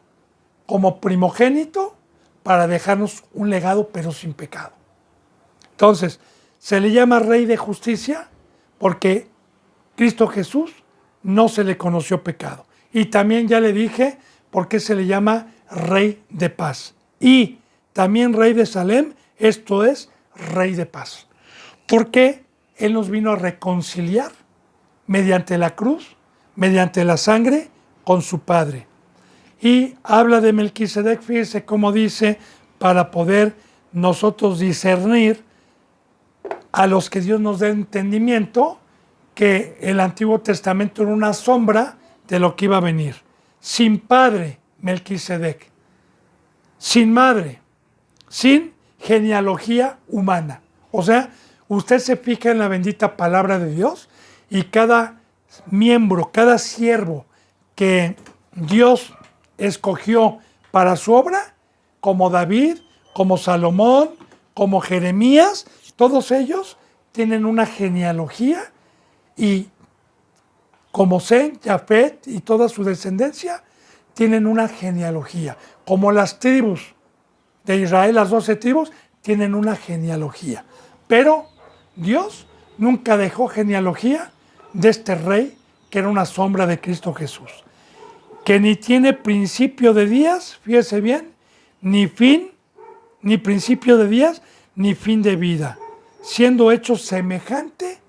como primogénito, para dejarnos un legado pero sin pecado. Entonces, se le llama Rey de Justicia porque Cristo Jesús no se le conoció pecado. Y también ya le dije por qué se le llama Rey de Paz. Y también Rey de Salem, esto es Rey de Paz. Porque Él nos vino a reconciliar mediante la cruz, mediante la sangre, con su Padre. Y habla de Melquisedec, fíjese cómo dice, para poder nosotros discernir a los que Dios nos dé entendimiento, que el Antiguo Testamento era una sombra de lo que iba a venir. Sin padre, Melquisedec. Sin madre. Sin genealogía humana. O sea, usted se fija en la bendita palabra de Dios y cada miembro, cada siervo que Dios escogió para su obra, como David, como Salomón, como Jeremías, todos ellos tienen una genealogía y como Sem, Jafet y toda su descendencia tienen una genealogía. Como las tribus de Israel, las 12 tribus, tienen una genealogía. Pero Dios nunca dejó genealogía de este rey que era una sombra de Cristo Jesús. Que ni tiene principio de días, fíjese bien, ni fin, ni principio de días, ni fin de vida, siendo hecho semejante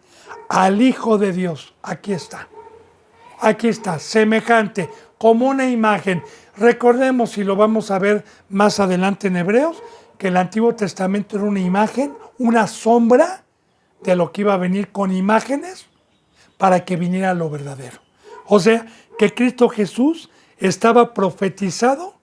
al Hijo de Dios. Aquí está, semejante, como una imagen. Recordemos, y lo vamos a ver más adelante en Hebreos, que el Antiguo Testamento era una imagen, una sombra de lo que iba a venir con imágenes para que viniera lo verdadero. O sea, que Cristo Jesús estaba profetizado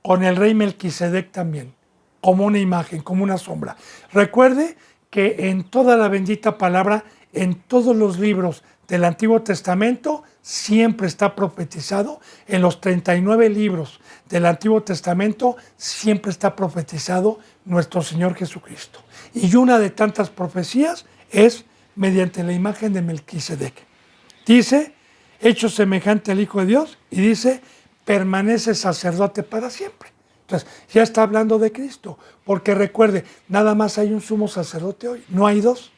con el rey Melquisedec también, como una imagen, como una sombra. Recuerde que en toda la bendita palabra, en todos los libros del Antiguo Testamento, siempre está profetizado. En los 39 libros del Antiguo Testamento, siempre está profetizado nuestro Señor Jesucristo. Y una de tantas profecías es mediante la imagen de Melquisedec. Dice, hecho semejante al Hijo de Dios, y dice, permanece sacerdote para siempre. Entonces, ya está hablando de Cristo, porque recuerde, nada más hay un sumo sacerdote hoy, no hay dos.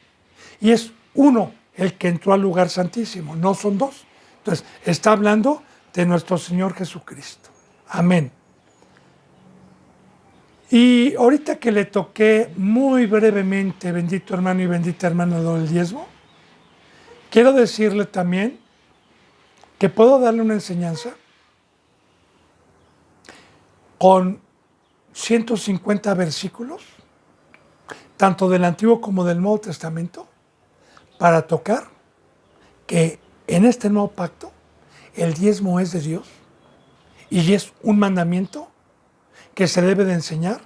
Y es uno el que entró al lugar santísimo, no son dos. Entonces, está hablando de nuestro Señor Jesucristo. Amén. Y ahorita que le toqué muy brevemente, bendito hermano y bendita hermana, lo del diezmo, quiero decirle también que puedo darle una enseñanza con 150 versículos, tanto del Antiguo como del Nuevo Testamento, para tocar que en este nuevo pacto el diezmo es de Dios y es un mandamiento que se debe de enseñar,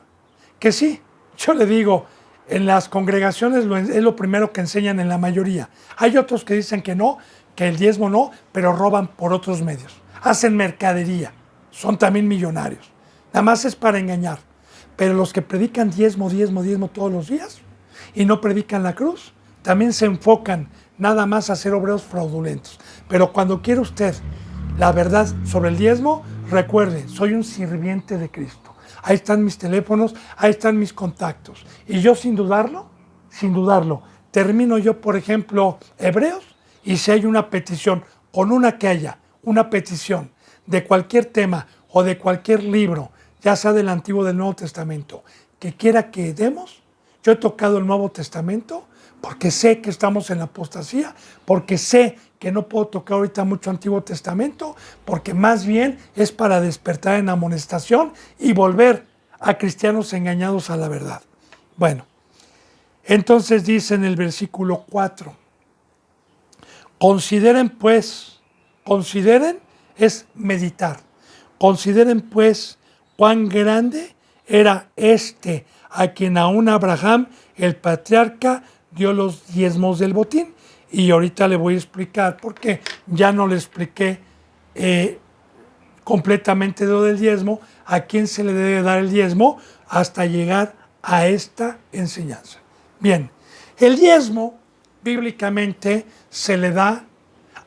que sí, yo le digo, en las congregaciones es lo primero que enseñan en la mayoría. Hay otros que dicen que no, que el diezmo no, pero roban por otros medios. Hacen mercadería, son también millonarios. Nada más es para engañar. Pero los que predican diezmo, diezmo, diezmo todos los días y no predican la cruz, también se enfocan nada más a ser obreros fraudulentos. Pero cuando quiere usted la verdad sobre el diezmo, recuerde, soy un sirviente de Cristo. Ahí están mis teléfonos, ahí están mis contactos. Y yo sin dudarlo, termino yo, por ejemplo, Hebreos, y si hay una petición, con una que haya, una petición de cualquier tema o de cualquier libro, ya sea del Antiguo o del Nuevo Testamento, que quiera que demos, yo he tocado el Nuevo Testamento porque sé que estamos en la apostasía, porque sé que no puedo tocar ahorita mucho Antiguo Testamento, porque más bien es para despertar en amonestación y volver a cristianos engañados a la verdad. Bueno, Entonces dice en el versículo 4, consideren es meditar, consideren pues cuán grande era a quien aún Abraham, el patriarca, dio los diezmos del botín. Y ahorita le voy a explicar, porque ya no le expliqué completamente lo del diezmo, a quién se le debe dar el diezmo, hasta llegar a esta enseñanza. Bien, el diezmo bíblicamente se le da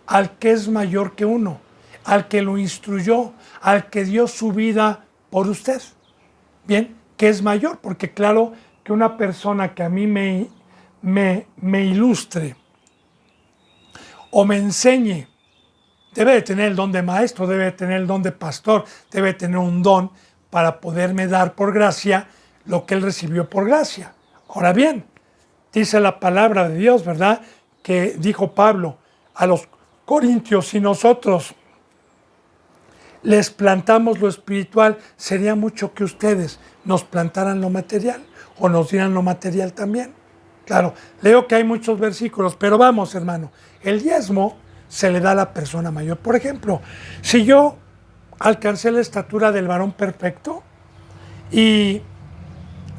al que es mayor que uno, al que lo instruyó, al que dio su vida por usted. Bien, que es mayor, porque claro que una persona que a mí me ilustre o me enseñe, debe de tener el don de maestro, debe de tener el don de pastor, debe de tener un don para poderme dar por gracia lo que él recibió por gracia. Ahora bien, dice la palabra de Dios, ¿verdad? Que dijo Pablo a los corintios, si nosotros les plantamos lo espiritual, sería mucho que ustedes nos plantaran lo material o nos dieran lo material también. Claro, leo que hay muchos versículos, pero vamos, hermano, el diezmo se le da a la persona mayor. Por ejemplo, si yo alcancé la estatura del varón perfecto y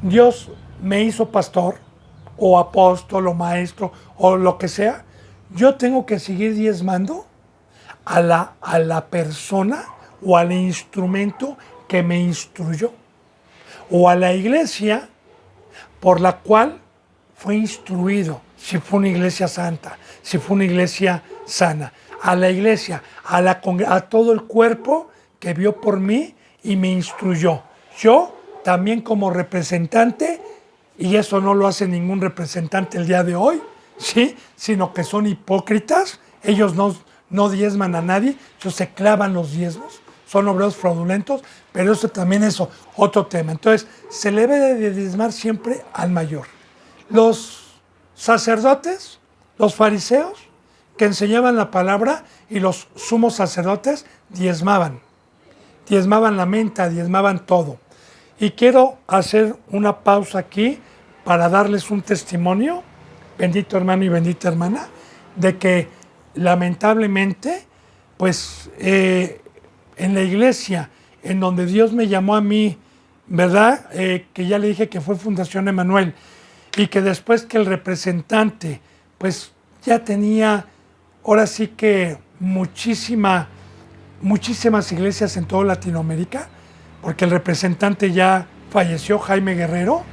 Dios me hizo pastor o apóstol o maestro o lo que sea, yo tengo que seguir diezmando a la persona o al instrumento que me instruyó o a la iglesia por la cual fue instruido, si fue una iglesia santa, si fue una iglesia sana, a la iglesia, a todo el cuerpo que vio por mí y me instruyó. Yo también como representante, y eso no lo hace ningún representante el día de hoy, ¿sí? Sino que son hipócritas, ellos no diezman a nadie, ellos se clavan los diezmos, son obreros fraudulentos, pero eso también es otro tema. Entonces, se le debe de diezmar siempre al mayor. Los sacerdotes, los fariseos, que enseñaban la palabra, y los sumos sacerdotes diezmaban la menta, diezmaban todo. Y quiero hacer una pausa aquí para darles un testimonio, bendito hermano y bendita hermana, de que lamentablemente, pues en la iglesia, en donde Dios me llamó a mí, ¿verdad? Que ya le dije que fue Fundación Emanuel, y que después que el representante, pues ya tenía, ahora sí que muchísimas iglesias en toda Latinoamérica, porque el representante ya falleció, Jaime Guerrero,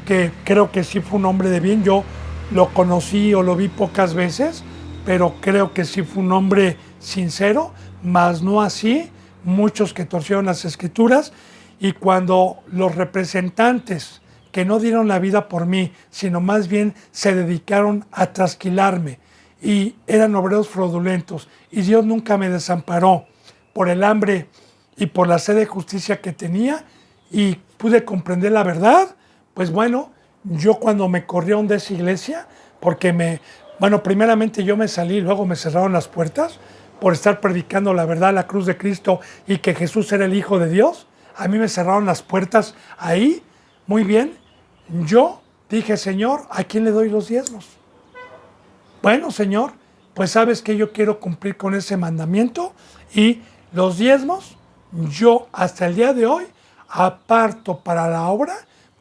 que creo que sí fue un hombre de bien. Yo lo conocí o lo vi pocas veces, pero creo que sí fue un hombre sincero, mas no así muchos que torcieron las escrituras. Y cuando los representantes que no dieron la vida por mí, sino más bien se dedicaron a trasquilarme y eran obreros fraudulentos, y Dios nunca me desamparó por el hambre y por la sed de justicia que tenía, y pude comprender la verdad, pues bueno, yo cuando me corrieron de esa iglesia, porque primeramente yo me salí, luego me cerraron las puertas por estar predicando la verdad, la cruz de Cristo y que Jesús era el Hijo de Dios. A mí me cerraron las puertas ahí. Muy bien, yo dije, Señor, ¿a quién le doy los diezmos? Bueno, Señor, pues sabes que yo quiero cumplir con ese mandamiento, y los diezmos, yo hasta el día de hoy aparto para la obra,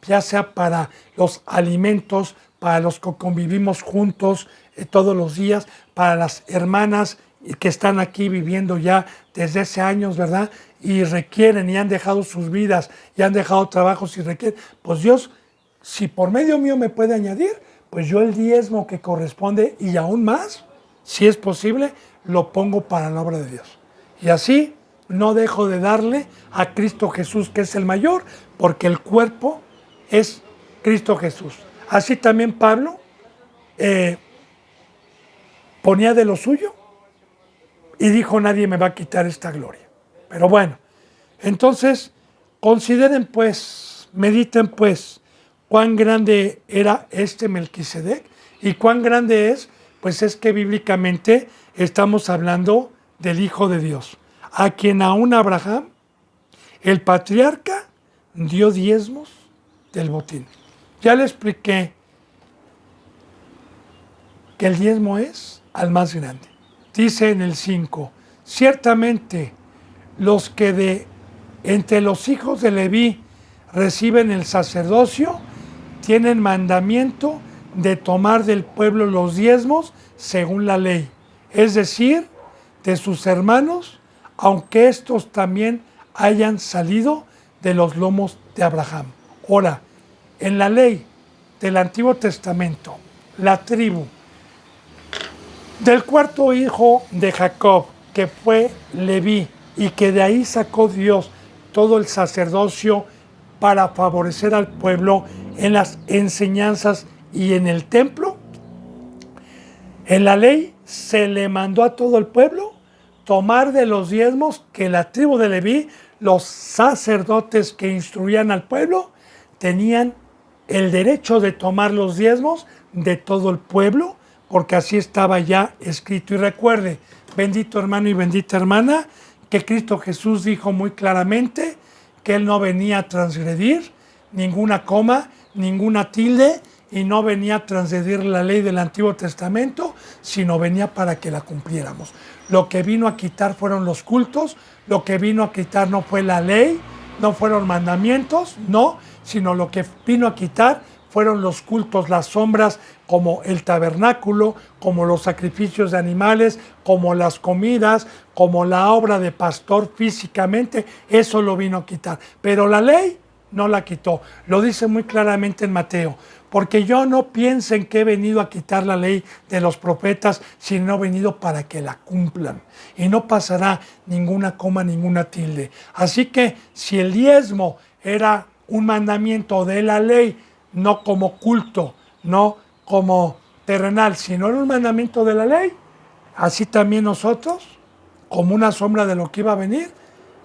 ya sea para los alimentos, para los que convivimos juntos todos los días, para las hermanas que están aquí viviendo ya desde hace años, ¿verdad? Y requieren y han dejado sus vidas y han dejado trabajos y requieren. Pues Dios, si por medio mío me puede añadir, pues yo el diezmo que corresponde y aún más, si es posible, lo pongo para la obra de Dios. Y así no dejo de darle a Cristo Jesús, que es el mayor, porque el cuerpo es Cristo Jesús. Así también Pablo ponía de lo suyo y dijo, nadie me va a quitar esta gloria. Pero bueno, entonces consideren pues, mediten pues, cuán grande era este Melquisedec, y cuán grande es, pues es que bíblicamente estamos hablando del Hijo de Dios, a quien aún Abraham, el patriarca, dio diezmos del botín. Ya le expliqué que el diezmo es al más grande. Dice en el 5, ciertamente los que de entre los hijos de Leví reciben el sacerdocio tienen mandamiento de tomar del pueblo los diezmos según la ley, es decir, de sus hermanos, aunque estos también hayan salido de los lomos de Abraham. Ahora, en la ley del Antiguo Testamento, la tribu del cuarto hijo de Jacob, que fue Leví, y que de ahí sacó Dios todo el sacerdocio para favorecer al pueblo en las enseñanzas y en el templo, en la ley se le mandó a todo el pueblo tomar de los diezmos que la tribu de Leví, los sacerdotes que instruían al pueblo, tenían el derecho de tomar los diezmos de todo el pueblo, porque así estaba ya escrito. Y recuerde, bendito hermano y bendita hermana, que Cristo Jesús dijo muy claramente que Él no venía a transgredir ninguna coma, ninguna tilde, y no venía a transgredir la ley del Antiguo Testamento, sino venía para que la cumpliéramos. Lo que vino a quitar fueron los cultos, lo que vino a quitar no fue la ley, no fueron mandamientos, no, sino lo que vino a quitar fueron los cultos, las sombras, como el tabernáculo, como los sacrificios de animales, como las comidas, como la obra de pastor físicamente, eso lo vino a quitar. Pero la ley no la quitó, lo dice muy claramente en Mateo, porque yo no piensen que he venido a quitar la ley de los profetas, sino he venido para que la cumplan, y no pasará ninguna coma, ninguna tilde. Así que si el diezmo era un mandamiento de la ley, no como culto, no como terrenal, sino era un mandamiento de la ley, así también nosotros, como una sombra de lo que iba a venir,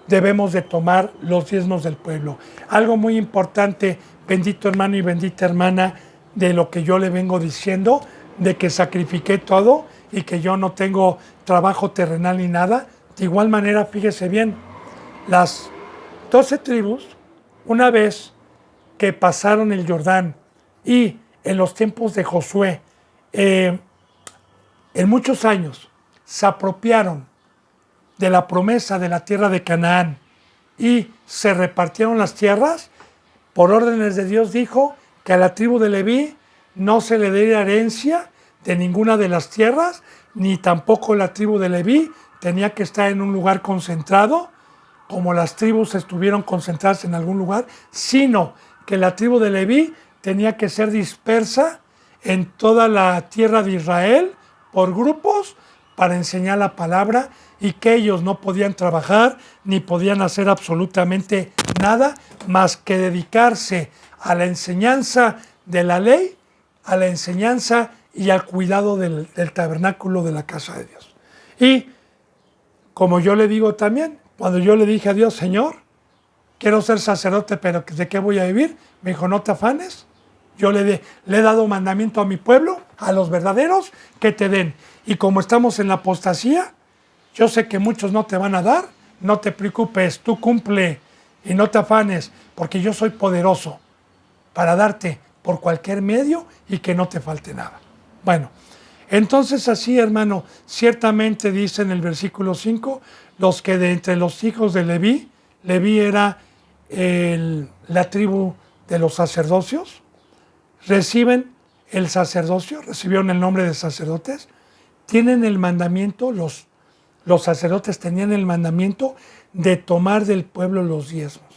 debemos de tomar los diezmos del pueblo. Algo muy importante, bendito hermano y bendita hermana, de lo que yo le vengo diciendo, de que sacrifiqué todo y que yo no tengo trabajo terrenal ni nada. De igual manera, fíjese bien, las 12 tribus, una vez que pasaron el Jordán y en los tiempos de Josué, en muchos años se apropiaron de la promesa de la tierra de Canaán y se repartieron las tierras, por órdenes de Dios dijo que a la tribu de Leví no se le diera herencia de ninguna de las tierras, ni tampoco la tribu de Leví tenía que estar en un lugar concentrado, como las tribus estuvieron concentradas en algún lugar, sino que la tribu de Leví tenía que ser dispersa en toda la tierra de Israel por grupos para enseñar la palabra, y que ellos no podían trabajar ni podían hacer absolutamente nada más que dedicarse a la enseñanza de la ley, a la enseñanza y al cuidado del tabernáculo de la casa de Dios. Y como yo le digo también, cuando yo le dije a Dios, Señor, quiero ser sacerdote, pero ¿de qué voy a vivir? Me dijo, no te afanes. Yo le he dado mandamiento a mi pueblo, a los verdaderos, que te den. Y como estamos en la apostasía, yo sé que muchos no te van a dar, no te preocupes, tú cumple y no te afanes, porque yo soy poderoso para darte por cualquier medio y que no te falte nada. Bueno, entonces así, hermano, ciertamente dice en el versículo 5, los que de entre los hijos de Leví, Leví era la tribu de los sacerdocios, reciben el sacerdocio, recibieron el nombre de sacerdotes, tienen el mandamiento, los sacerdotes tenían el mandamiento de tomar del pueblo los diezmos.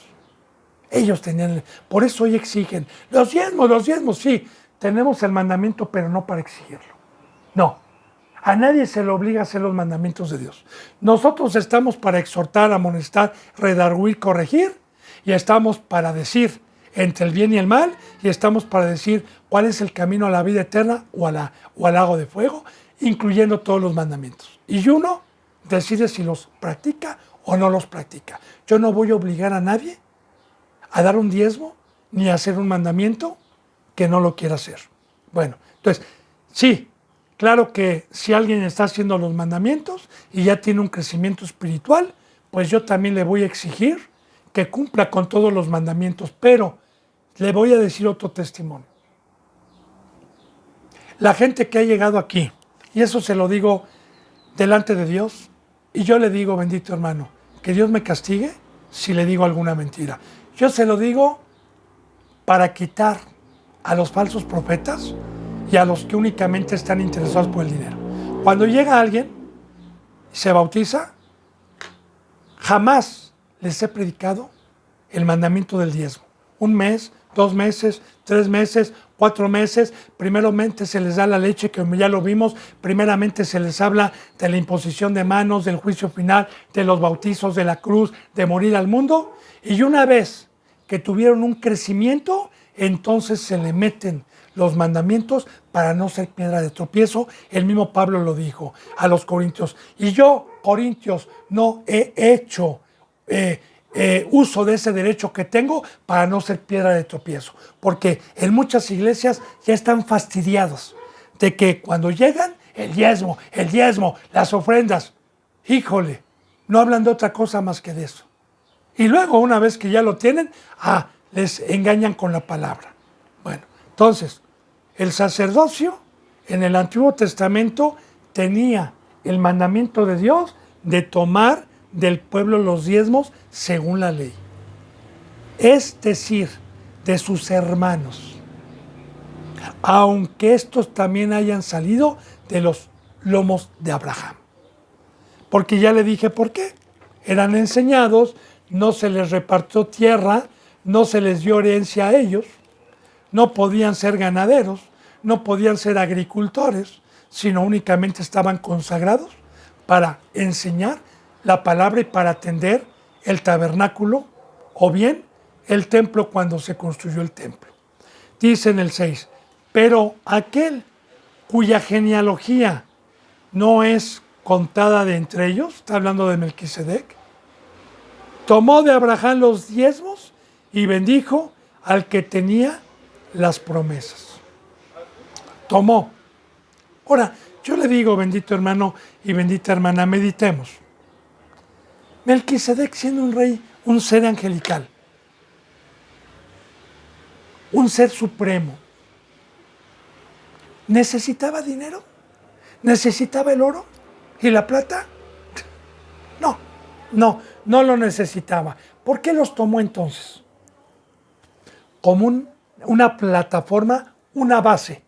Ellos tenían, por eso hoy exigen, los diezmos, sí, tenemos el mandamiento, pero no para exigirlo. No, a nadie se le obliga a hacer los mandamientos de Dios. Nosotros estamos para exhortar, amonestar, redarguir, corregir, y estamos para decir entre el bien y el mal, y estamos para decir cuál es el camino a la vida eterna o al lago de fuego, incluyendo todos los mandamientos. Y uno decide si los practica o no los practica. Yo no voy a obligar a nadie a dar un diezmo ni a hacer un mandamiento que no lo quiera hacer. Bueno, entonces, sí, claro que si alguien está haciendo los mandamientos y ya tiene un crecimiento espiritual, pues yo también le voy a exigir que cumpla con todos los mandamientos, pero le voy a decir otro testimonio. La gente que ha llegado aquí, y eso se lo digo delante de Dios, y yo le digo, bendito hermano, que Dios me castigue si le digo alguna mentira. Yo se lo digo para quitar a los falsos profetas y a los que únicamente están interesados por el dinero. Cuando llega alguien y se bautiza, jamás les he predicado el mandamiento del diezmo. 1 mes, 2 meses, 3 meses, 4 meses, primeramente se les da la leche, que ya lo vimos, primeramente se les habla de la imposición de manos, del juicio final, de los bautizos, de la cruz, de morir al mundo, y una vez que tuvieron un crecimiento, entonces se le meten los mandamientos para no ser piedra de tropiezo. El mismo Pablo lo dijo a los corintios. Y yo, corintios, no he hecho uso de ese derecho que tengo para no ser piedra de tropiezo. Porque en muchas iglesias ya están fastidiados de que cuando llegan el diezmo, las ofrendas, híjole, no hablan de otra cosa más que de eso. Y luego, una vez que ya lo tienen, les engañan con la palabra. Bueno, entonces, el sacerdocio en el Antiguo Testamento tenía el mandamiento de Dios de tomar del pueblo los diezmos según la ley. Es decir, de sus hermanos, aunque estos también hayan salido de los lomos de Abraham. Porque ya le dije por qué. Eran enseñados, no se les repartió tierra, no se les dio herencia a ellos, no podían ser ganaderos, no podían ser agricultores, sino únicamente estaban consagrados para enseñar la palabra y para atender el tabernáculo o bien el templo cuando se construyó el templo. Dice en el 6, pero aquel cuya genealogía no es contada de entre ellos, está hablando de Melquisedec, tomó de Abraham los diezmos y bendijo al que tenía las promesas. Tomó. Ahora, yo le digo, bendito hermano y bendita hermana, meditemos. Melquisedec, siendo un rey, un ser angelical, un ser supremo, ¿necesitaba dinero? ¿Necesitaba el oro y la plata? No lo necesitaba. ¿Por qué los tomó entonces? Como una plataforma, una base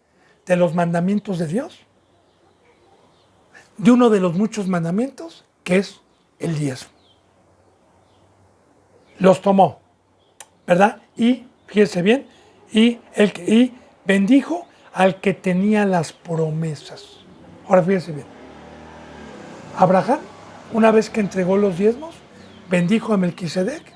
de los mandamientos de Dios, de uno de los muchos mandamientos, que es el diezmo. Los tomó, ¿verdad? Y, fíjese bien, y bendijo al que tenía las promesas. Ahora fíjese bien. Abraham, una vez que entregó los diezmos, bendijo a Melquisedec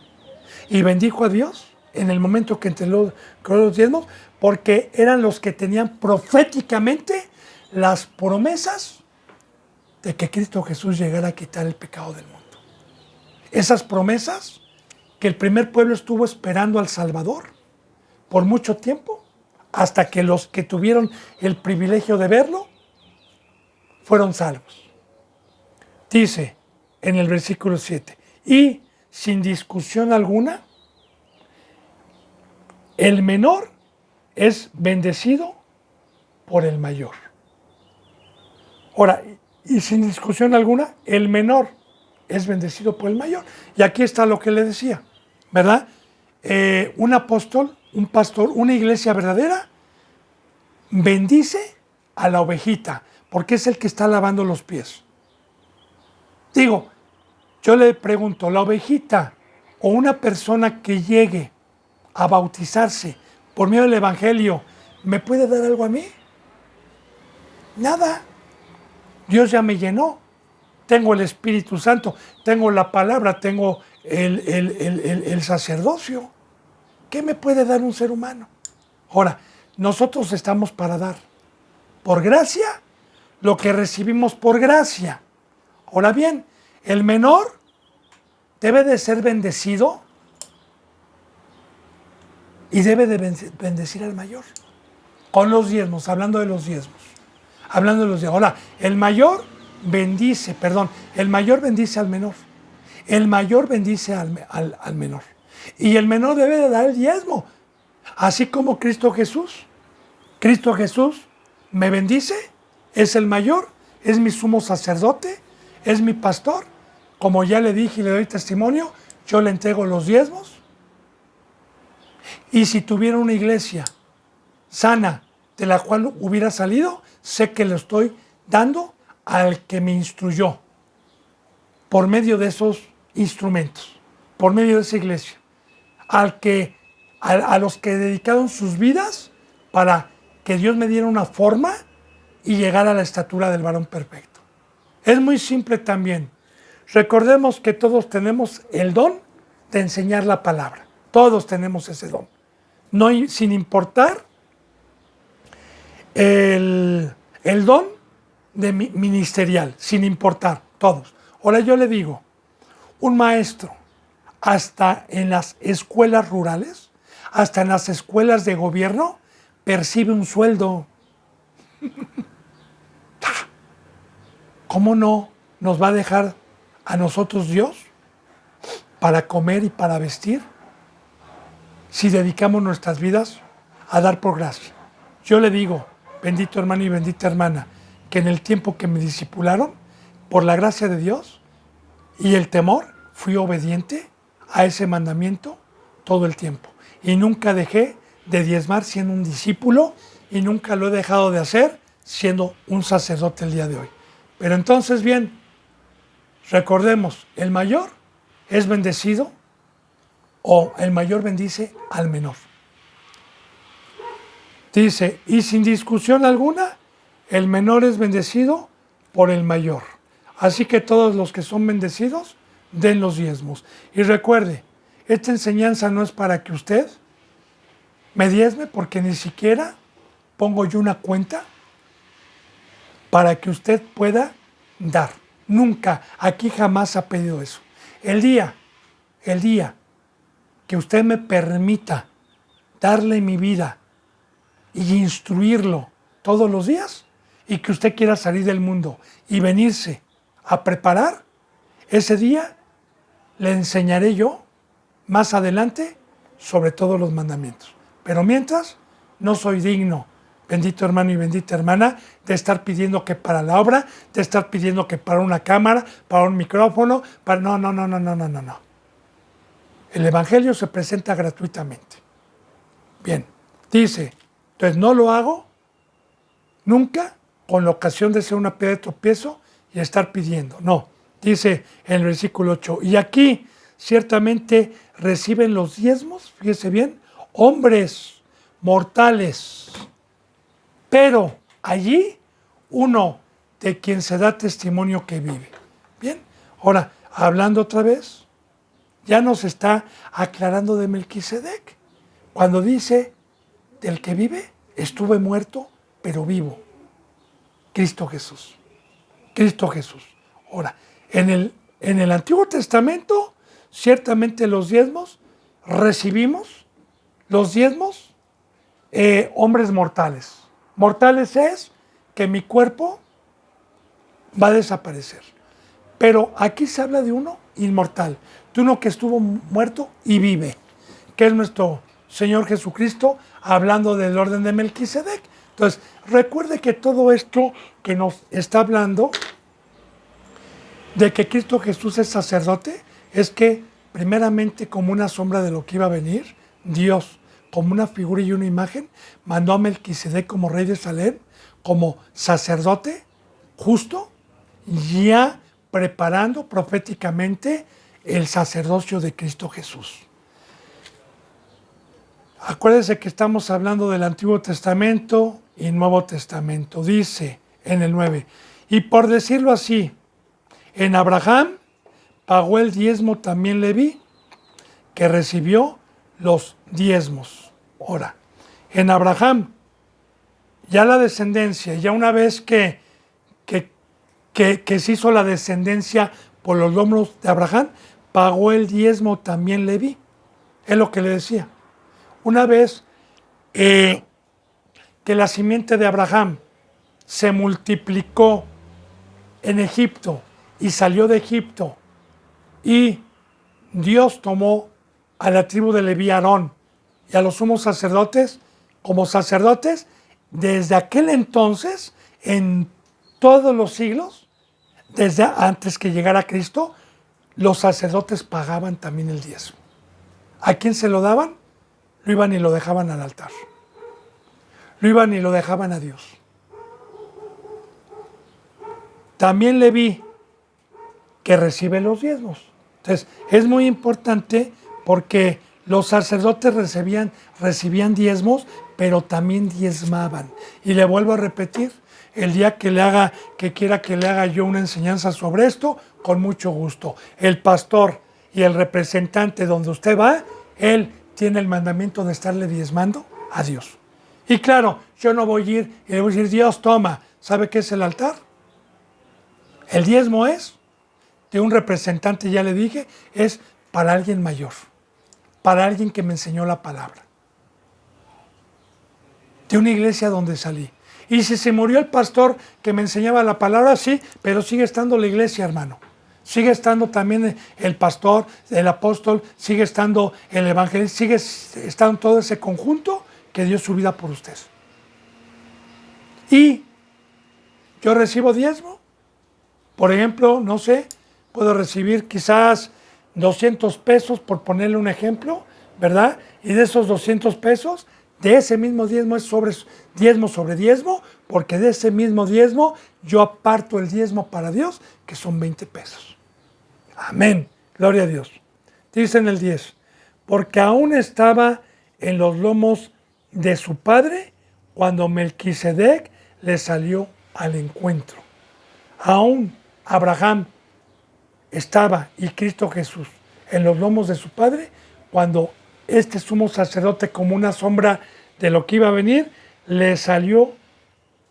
y bendijo a Dios en el momento que entregó los diezmos, porque eran los que tenían proféticamente las promesas de que Cristo Jesús llegara a quitar el pecado del mundo. Esas promesas que el primer pueblo estuvo esperando al Salvador por mucho tiempo, hasta que los que tuvieron el privilegio de verlo fueron salvos. Dice en el versículo 7, y sin discusión alguna, el menor es bendecido por el mayor. Ahora, y sin discusión alguna, el menor es bendecido por el mayor. Y aquí está lo que le decía, ¿verdad? Un apóstol, un pastor, una iglesia verdadera bendice a la ovejita, porque es el que está lavando los pies. Digo, yo le pregunto, la ovejita o una persona que llegue a bautizarse por medio del Evangelio, ¿me puede dar algo a mí? Nada. Dios ya me llenó. Tengo el Espíritu Santo, tengo la palabra, tengo el sacerdocio. ¿Qué me puede dar un ser humano? Ahora, nosotros estamos para dar por gracia lo que recibimos por gracia. Ahora bien, el menor debe de ser bendecido y debe de bendecir al mayor. Con los diezmos, hablando de los diezmos. Ahora, el mayor bendice al menor. El mayor bendice al menor. Y el menor debe de dar el diezmo. Así como Cristo Jesús. Cristo Jesús me bendice, es el mayor, es mi sumo sacerdote, es mi pastor. Como ya le dije y le doy testimonio, yo le entrego los diezmos. Y si tuviera una iglesia sana de la cual hubiera salido, sé que le estoy dando al que me instruyó por medio de esos instrumentos, por medio de esa iglesia, a los que dedicaron sus vidas para que Dios me diera una forma y llegar a la estatura del varón perfecto. Es muy simple también. Recordemos que todos tenemos el don de enseñar la palabra. Todos tenemos ese don. No, sin importar el don de ministerial, sin importar, todos. Ahora yo le digo, un maestro, hasta en las escuelas rurales, hasta en las escuelas de gobierno, percibe un sueldo. ¿Cómo no nos va a dejar a nosotros Dios para comer y para vestir si dedicamos nuestras vidas a dar por gracia? Yo le digo, bendito hermano y bendita hermana, que en el tiempo que me discipularon, por la gracia de Dios y el temor, fui obediente a ese mandamiento todo el tiempo. Y nunca dejé de diezmar siendo un discípulo y nunca lo he dejado de hacer siendo un sacerdote el día de hoy. Pero entonces, bien, recordemos, el mayor es bendecido o el mayor bendice al menor. Dice, y sin discusión alguna, el menor es bendecido por el mayor. Así que todos los que son bendecidos, den los diezmos. Y recuerde, esta enseñanza no es para que usted me diezme, porque ni siquiera pongo yo una cuenta para que usted pueda dar. Nunca, aquí jamás ha pedido eso. El día que usted me permita darle mi vida y instruirlo todos los días, y que usted quiera salir del mundo y venirse a preparar, ese día le enseñaré yo más adelante sobre todos los mandamientos. Pero mientras, no soy digno, bendito hermano y bendita hermana, de estar pidiendo que para la obra, de estar pidiendo que para una cámara, para un micrófono, para... No. El Evangelio se presenta gratuitamente. Bien, dice, entonces no lo hago nunca con la ocasión de ser una piedra de tropiezo y estar pidiendo. No, dice en el versículo 8, y aquí ciertamente reciben los diezmos, fíjese bien, hombres mortales, pero allí uno de quien se da testimonio que vive. Bien, ahora, hablando otra vez, ya nos está aclarando de Melquisedec, cuando dice, del que vive, estuve muerto, pero vivo. Cristo Jesús. Cristo Jesús. Ahora, en el Antiguo Testamento, ciertamente los diezmos, recibimos los diezmos, hombres mortales. Mortales es que mi cuerpo va a desaparecer. Pero aquí se habla de uno inmortal, de uno que estuvo muerto y vive, que es nuestro Señor Jesucristo, hablando del orden de Melquisedec. Entonces, recuerde que todo esto que nos está hablando de que Cristo Jesús es sacerdote, es que primeramente, como una sombra de lo que iba a venir, Dios, como una figura y una imagen, mandó a Melquisedec como rey de Salem, como sacerdote justo, ya preparando proféticamente el sacerdocio de Cristo Jesús. Acuérdense que estamos hablando del Antiguo Testamento y Nuevo Testamento. Dice en el 9, y por decirlo así, en Abraham pagó el diezmo también Leví, que recibió los diezmos. Ahora, en Abraham, ya la descendencia, ya una vez que se hizo la descendencia por los lomos de Abraham, pagó el diezmo también Leví. Es lo que le decía. Una vez que la simiente de Abraham se multiplicó en Egipto y salió de Egipto, y Dios tomó a la tribu de Leví, Aarón, y a los sumos sacerdotes como sacerdotes, desde aquel entonces, en todos los siglos, desde antes que llegara Cristo, los sacerdotes pagaban también el diezmo. ¿A quién se lo daban? Lo iban y lo dejaban al altar. Lo iban y lo dejaban a Dios. También Leví, que recibe los diezmos. Entonces, es muy importante porque los sacerdotes recibían diezmos, pero también diezmaban. Y le vuelvo a repetir, el día que quiera que le haga yo una enseñanza sobre esto, con mucho gusto. El pastor y el representante donde usted va, él tiene el mandamiento de estarle diezmando a Dios. Y claro, yo no voy a ir y le voy a decir, Dios, toma, ¿sabe qué es el altar? El diezmo es, de un representante, ya le dije, es para alguien mayor, para alguien que me enseñó la palabra, de una iglesia donde salí. Y si se murió el pastor que me enseñaba la palabra, sí, pero sigue estando la iglesia, hermano. Sigue estando también el pastor, el apóstol, sigue estando el evangelista, sigue estando todo ese conjunto que dio su vida por usted. Y yo recibo diezmo. Por ejemplo, no sé, puedo recibir quizás 200 pesos, por ponerle un ejemplo, ¿verdad? Y de esos 200 pesos, de ese mismo diezmo es diezmo sobre diezmo, porque de ese mismo diezmo yo aparto el diezmo para Dios, que son 20 pesos. Amén. Gloria a Dios. Dice en el 10, porque aún estaba en los lomos de su padre cuando Melquisedec le salió al encuentro. Aún Abraham estaba, y Cristo Jesús, en los lomos de su padre, cuando este sumo sacerdote, como una sombra de lo que iba a venir, le salió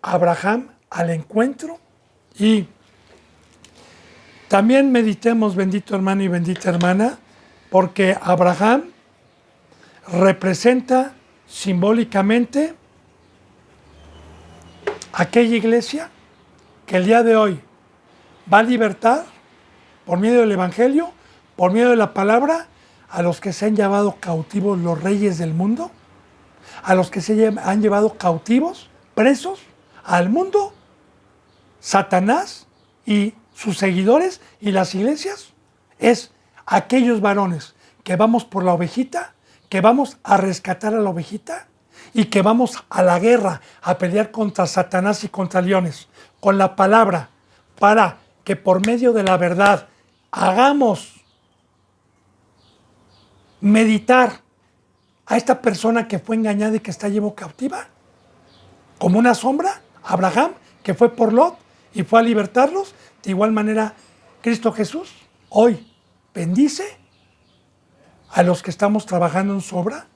a Abraham al encuentro. Y también meditemos, bendito hermano y bendita hermana, porque Abraham representa simbólicamente aquella iglesia que el día de hoy va a libertar por medio del Evangelio, por medio de la palabra, a los que se han llevado cautivos los reyes del mundo, a los que se han llevado cautivos, presos al mundo, Satanás y sus seguidores y las iglesias. Es aquellos varones que vamos por la ovejita, que vamos a rescatar a la ovejita y que vamos a la guerra, a pelear contra Satanás y contra leones, con la palabra, para que por medio de la verdad hagamos meditar a esta persona que fue engañada y que está llevada cautiva, como una sombra, Abraham, que fue por Lot y fue a libertarlos. De igual manera, Cristo Jesús hoy bendice a los que estamos trabajando en su obra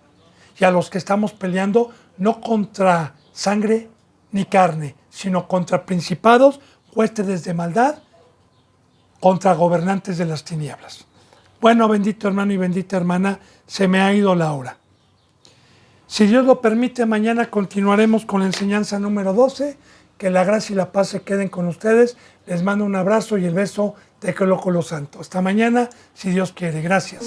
y a los que estamos peleando no contra sangre ni carne, sino contra principados, huestes de maldad, contra gobernantes de las tinieblas. Bueno, bendito hermano y bendita hermana, se me ha ido la hora. Si Dios lo permite, mañana continuaremos con la enseñanza número 12. Que la gracia y la paz se queden con ustedes. Les mando un abrazo y el beso de Colo Santo. Hasta mañana, si Dios quiere. Gracias.